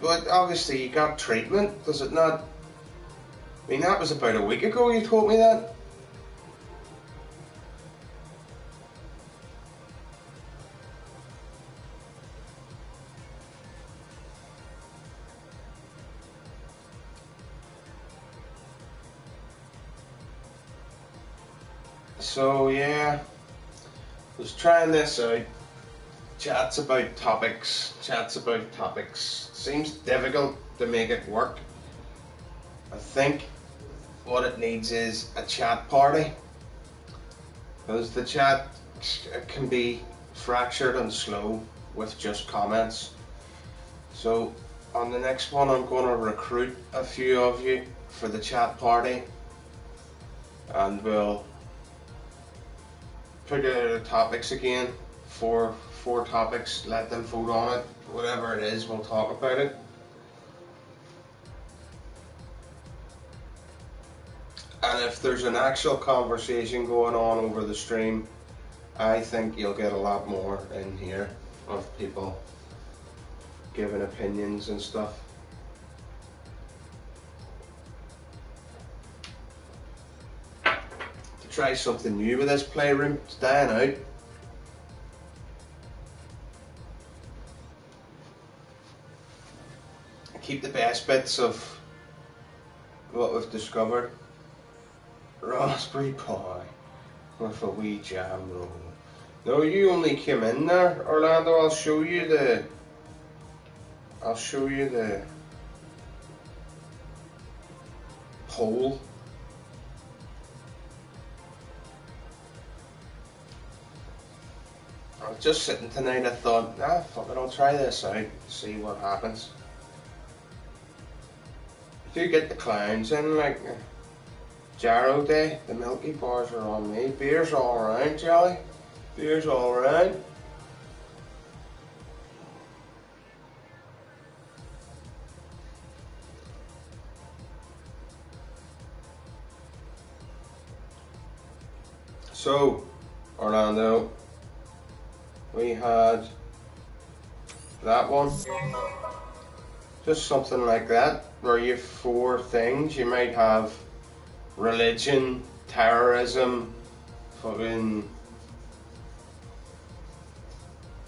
But obviously you got treatment, does it not? I mean, that was about a week ago you told me that. So yeah, I was trying this out. chats about topics. Seems difficult to make it work. I think what it needs is a chat party, because the chat can be fractured and slow with just comments. So on the next one, I'm going to recruit a few of you for the chat party, and we'll put out the topics again. Four topics, let them vote on it. Whatever it is, we'll talk about it. And if there's an actual conversation going on over the stream, I think you'll get a lot more in here of people giving opinions and stuff. To try something new with this playroom, it's dying out. Keep the best bits of what we've discovered. Raspberry Pi with a wee jam roll. No, you only came in there, Orlando. I'll show you the poll. I was just sitting tonight, I thought, fuck it, I'll try this out, see what happens. If you get the clowns in, like Jarrow Day, the Milky Bars are on me. Beer's all around, Jelly. Beer's all around. So, Orlando, we had that one. Just something like that, where you have 4 things. You might have religion, terrorism, fucking,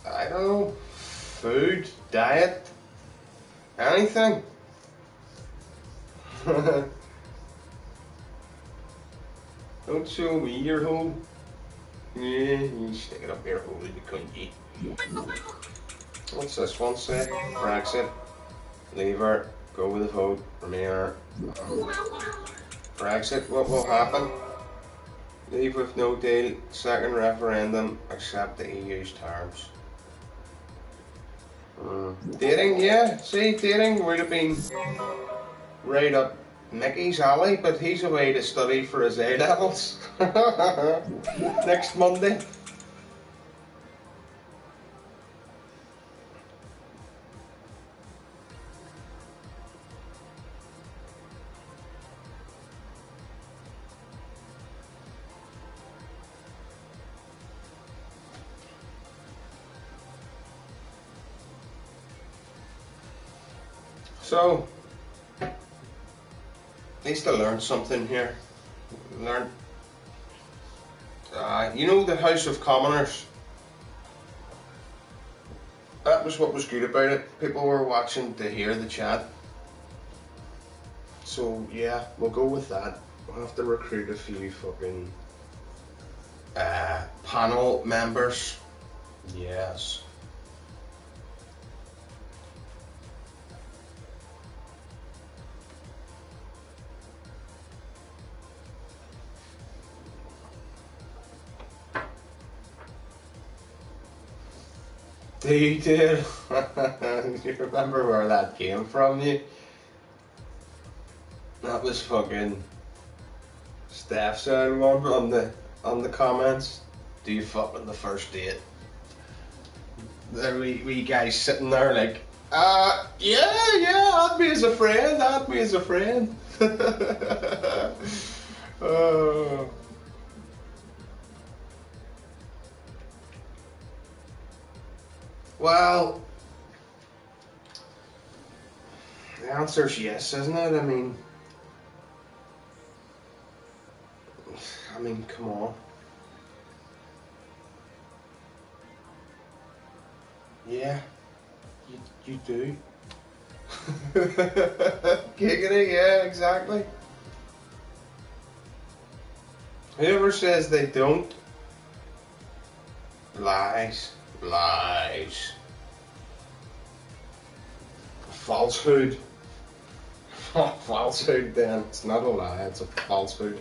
I don't know, food, diet, anything. Don't show me your hole. Yeah, you stick it up your hole, you cunty. What's this one say? Brexit, leave her, go with the vote, Remainer. Brexit, what will happen? Leave with no deal, second referendum, accept the EU's terms. Dating, yeah, see, dating would have been right up Mickey's alley, but he's away to study for his A-levels next Monday. So, at least I learned something here. You know the House of Commoners? That was what was good about it. People were watching to hear the chat. So yeah, we'll go with that. We'll have to recruit a few fucking panel members. Yes. You did. You remember where that came from, you? That was fucking Steph said one on the comments. Do you fuck on the first date? There we guys sitting there like, yeah, add me as a friend, Oh. Well, the answer's yes, isn't it? I mean, come on. Yeah, you do. Giggity, yeah, exactly. Whoever says they don't lies. Lies. Falsehood. Falsehood then. It's not a lie, it's a falsehood.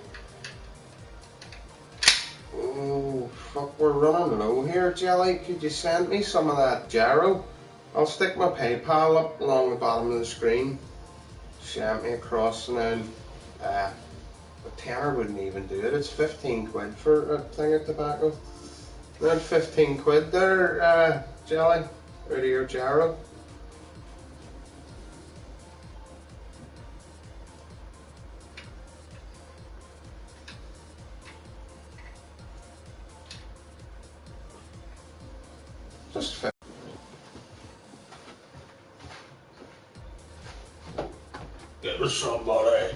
Oh, fuck, we're running low here, Jelly. Could you send me some of that gyro? I'll stick my PayPal up along the bottom of the screen. Send me across and then a tenner wouldn't even do it. It's 15 quid for a thing of tobacco. Then 15 quid there, Jelly, out of your gyro. Just fit. Get with somebody.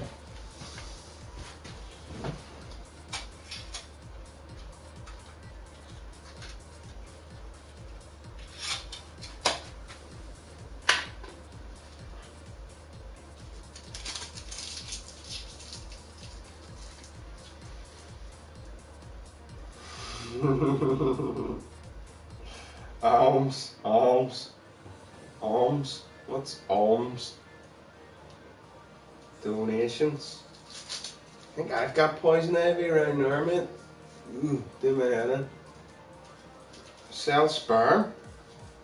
Alms, alms, alms. What's alms? Donations. I think I've got poison ivy around there, mate. Ooh, do my head in. Sell sperm?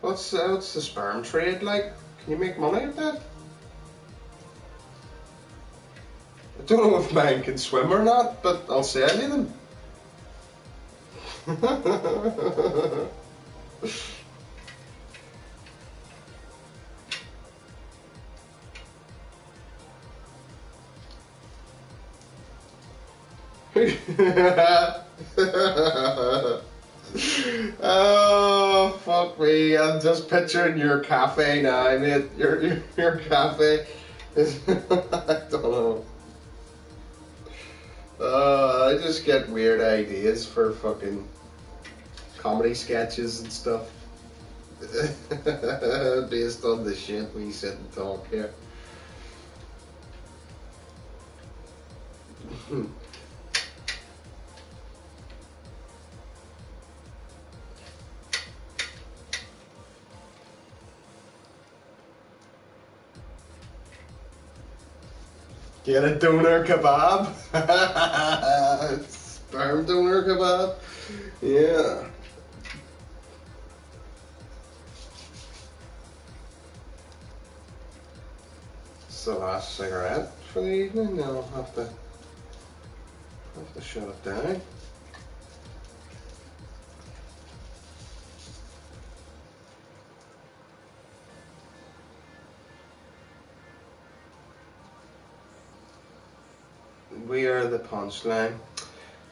What's the sperm trade like? Can you make money at that? I don't know if mine can swim or not, but I'll sell you them. Oh, fuck me. I'm just picturing your cafe now, mate. Your cafe is... I don't know. I just get weird ideas for fucking comedy sketches and stuff. Based on the shit we sit and talk here. Get a doner kebab. Sperm doner kebab. Yeah. It's the last cigarette for the evening. Now I'll have to shut it down. We are the punchline.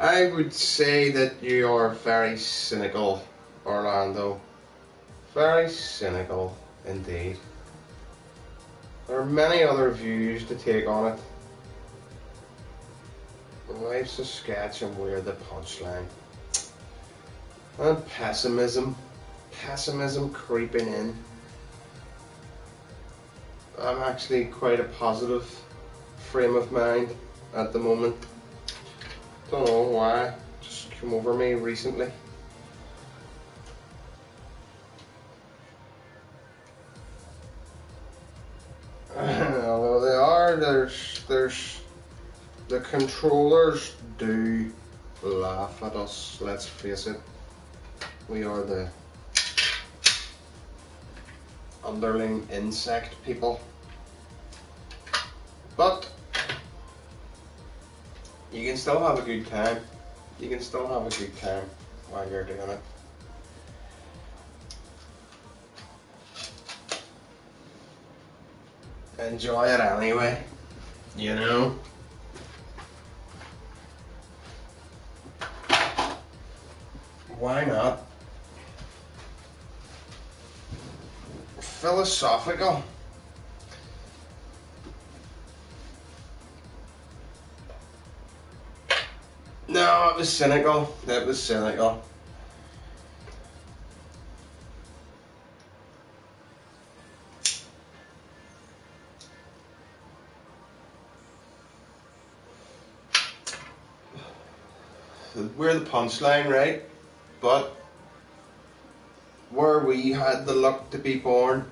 I would say that you are very cynical, Orlando. Very cynical indeed. There are many other views to take on it. Life's a sketch and we're the punchline. And pessimism creeping in. I'm actually quite a positive frame of mind at the moment. Don't know why, just came over me recently. Although they are, there's the controllers do laugh at us, let's face it. We are the underling insect people. But you can still have a good time. You can still have a good time while you're doing it. Enjoy it anyway, you know. Why not? Philosophical. No, it was cynical. It was cynical. We're the punchline, right? But where we had the luck to be born.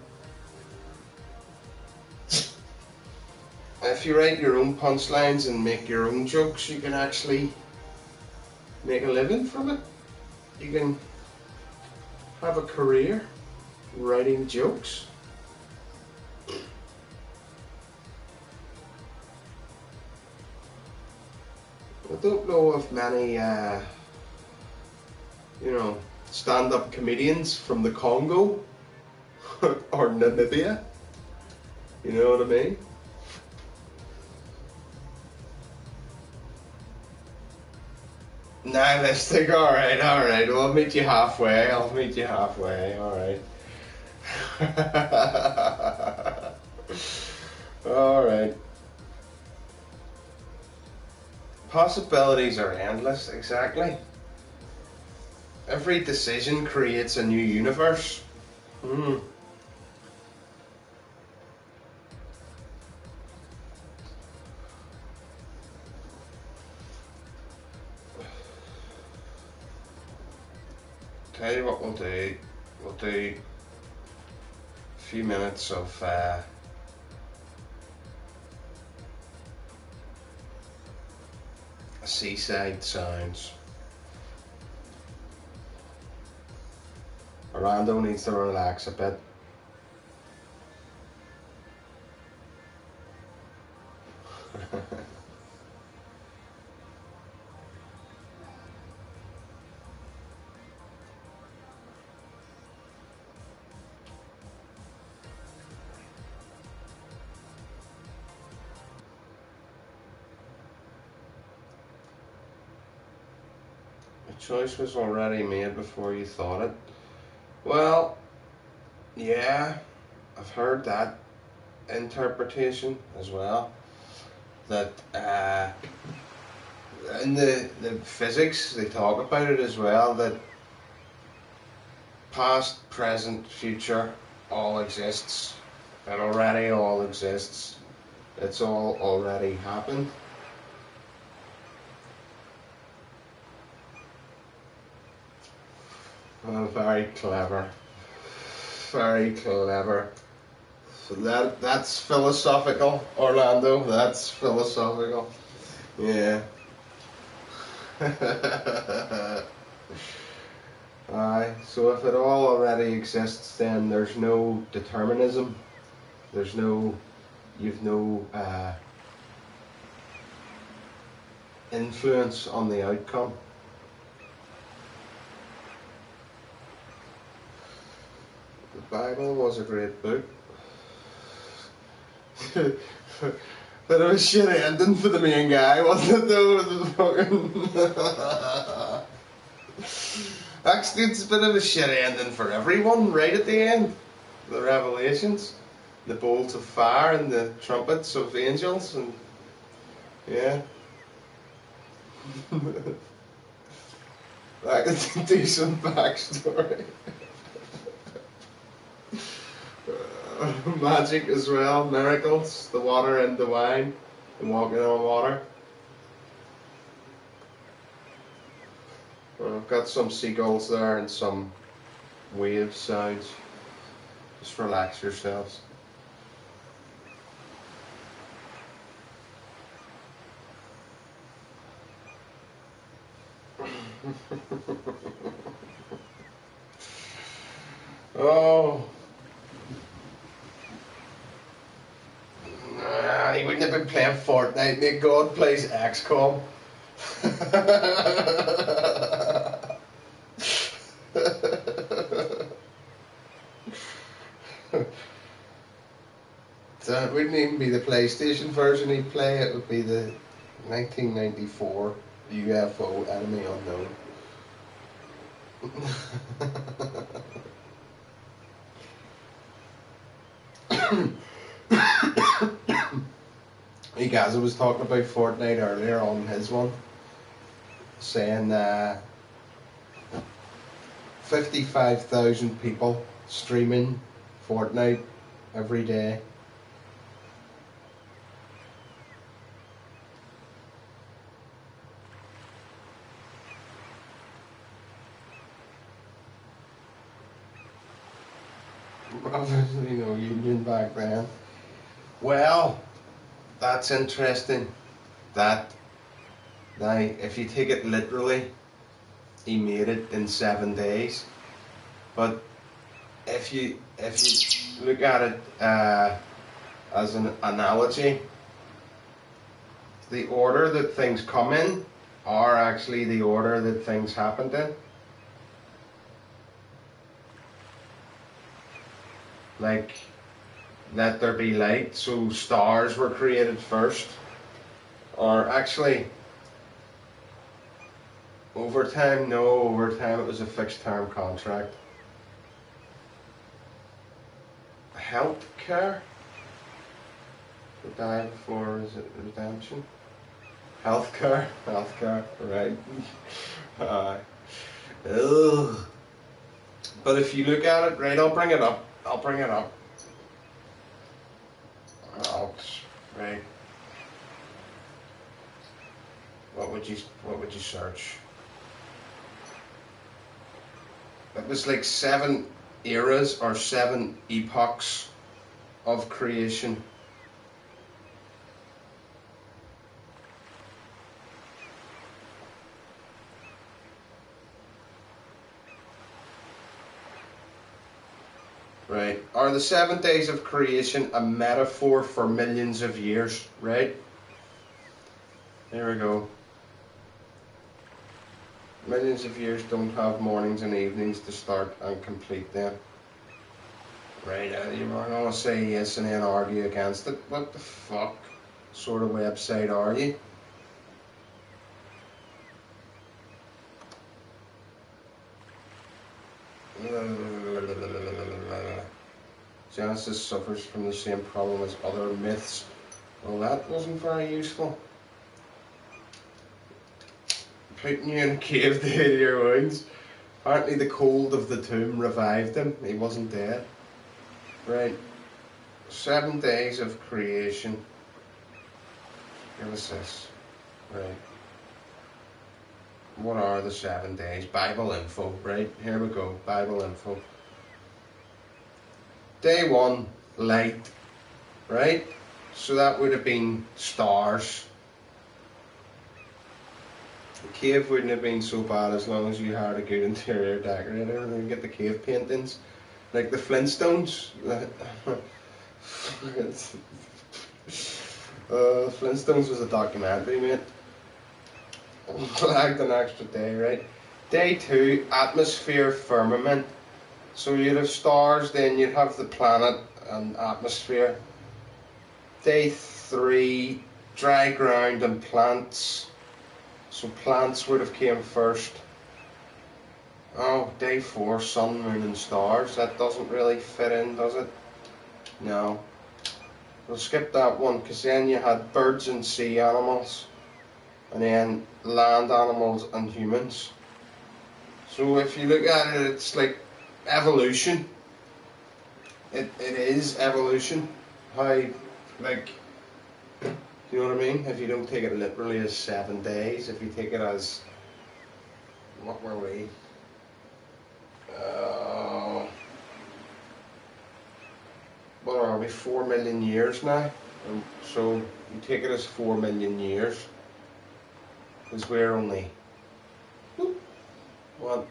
If you write your own punchlines and make your own jokes, you can actually make a living from it. You can have a career writing jokes. I don't know if many, stand-up comedians from the Congo or Namibia. You know what I mean? Nihilistic, alright. Well, I'll meet you halfway. Alright. Alright. Possibilities are endless, exactly. Every decision creates a new universe. Tell you what we'll do. We'll do a few minutes of seaside sounds. Orlando needs to relax a bit. The choice was already made before you thought it. Well, yeah, I've heard that interpretation as well. That in the physics they talk about it as well, that past, present, future all exists. It already all exists. It's all already happened. Oh, very clever. Very clever. So that's philosophical, Orlando. That's philosophical. Yeah. Aye. So if it all already exists, then there's no determinism. You've no influence on the outcome. The Bible was a great book. But it was shit ending for the main guy, wasn't it though? It was fucking actually, it's a bit of a shit ending for everyone right at the end. The revelations, the bolts of fire and the trumpets of angels, and yeah. That is a decent backstory. Magic as well, miracles, the water and the wine, and walking on water. Well, I've got some seagulls there and some wave sounds. Just relax yourselves. Oh. Nah, he wouldn't have been playing Fortnite. May God plays XCOM. So it wouldn't even be the PlayStation version he'd play, it would be the 1994 UFO Enemy Unknown. Hey guys, I was talking about Fortnite earlier on his one, saying 55,000 people streaming Fortnite every day. Obviously no union back then. Well, that's interesting. That now, if you take it literally, he made it in 7 days. But if you look at it as an analogy, the order that things come in are actually the order that things happened in. Like, let there be light, so stars were created first. Or actually, over time it was a fixed term contract. Healthcare? To die before, is it redemption? Healthcare, right. Ugh. But if you look at it, right, I'll bring it up. Right. What would you search? It was like 7 eras or 7 epochs of creation. Right. Are the 7 days of creation a metaphor for millions of years? Right? There we go. Millions of years don't have mornings and evenings to start and complete them. Right, you're going to say yes and then argue against it. What the fuck sort of website are you? Genesis suffers from the same problem as other myths. Well, that wasn't very useful. Putting you in a cave to heal your wounds. Apparently the cold of the tomb revived him. He wasn't dead. Right. 7 days of creation. Give us this. Right. What are the 7 days? Bible info. Right. Here we go. Bible info. Day 1, light. Right. So that would have been stars. The cave wouldn't have been so bad as long as you had a good interior decorator and get the cave paintings. Like the Flintstones. Flintstones was a documentary, mate. Lagged an extra day, right? Day 2, atmosphere, firmament. So you'd have stars, then you'd have the planet and atmosphere. Day 3, dry ground and plants. So plants would have came first. Oh, day 4, sun, moon and stars. That doesn't really fit in, does it? No. We'll skip that one, because then you had birds and sea animals. And then land animals and humans. So if you look at it, it's like evolution. It is evolution. How, like, you know what I mean? If you don't take it literally as 7 days, if you take it as, what were we? What are we, 4 million years now? So you take it as 4 million years, because we're only, what,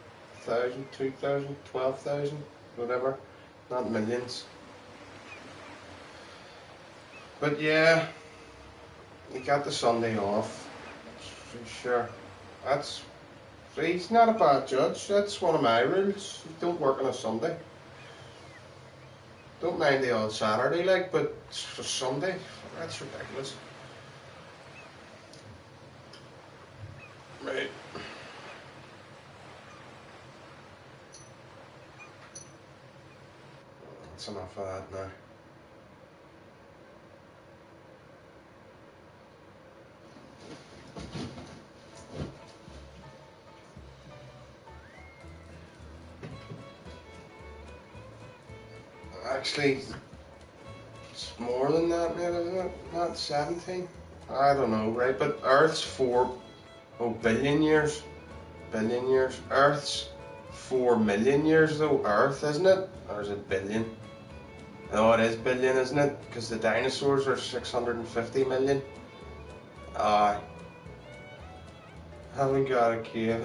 1,000, 2,000, 12,000, whatever, not millions. But yeah, you got the Sunday off, sure. That's, see, he's not a bad judge. That's one of my rules. You don't work on a Sunday. Don't mind the odd Saturday, like, but for Sunday, that's ridiculous. Right. That's enough of that now. Actually, it's more than that, man, isn't it? Not 17? I don't know, right? But Earth's 4 billion years. Billion years. Earth's 4 million years, though. Earth, isn't it? Or is it billion? No, it is billion, isn't it? Because the dinosaurs are 650 million. Haven't got a key in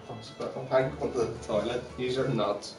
hospital. I'm going to the toilet. These are nuts.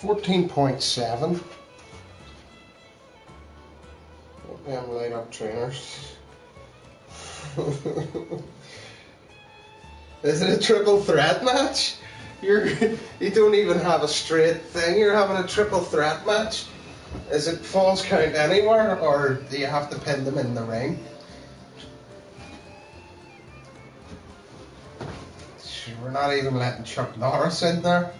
$14.7. Them light up trainers. Is it a triple threat match? You don't even have a straight thing. You're having a triple threat match. Is it falls count anywhere, or do you have to pin them in the ring? We're not even letting Chuck Norris in there.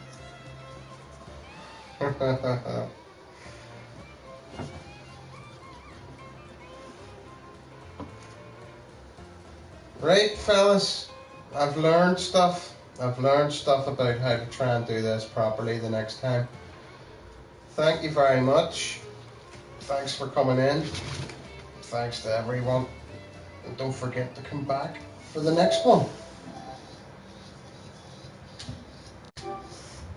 Right, fellas, I've learned stuff. I've learned stuff about how to try and do this properly the next time. Thank you very much. Thanks for coming in. Thanks to everyone. And don't forget to come back for the next one.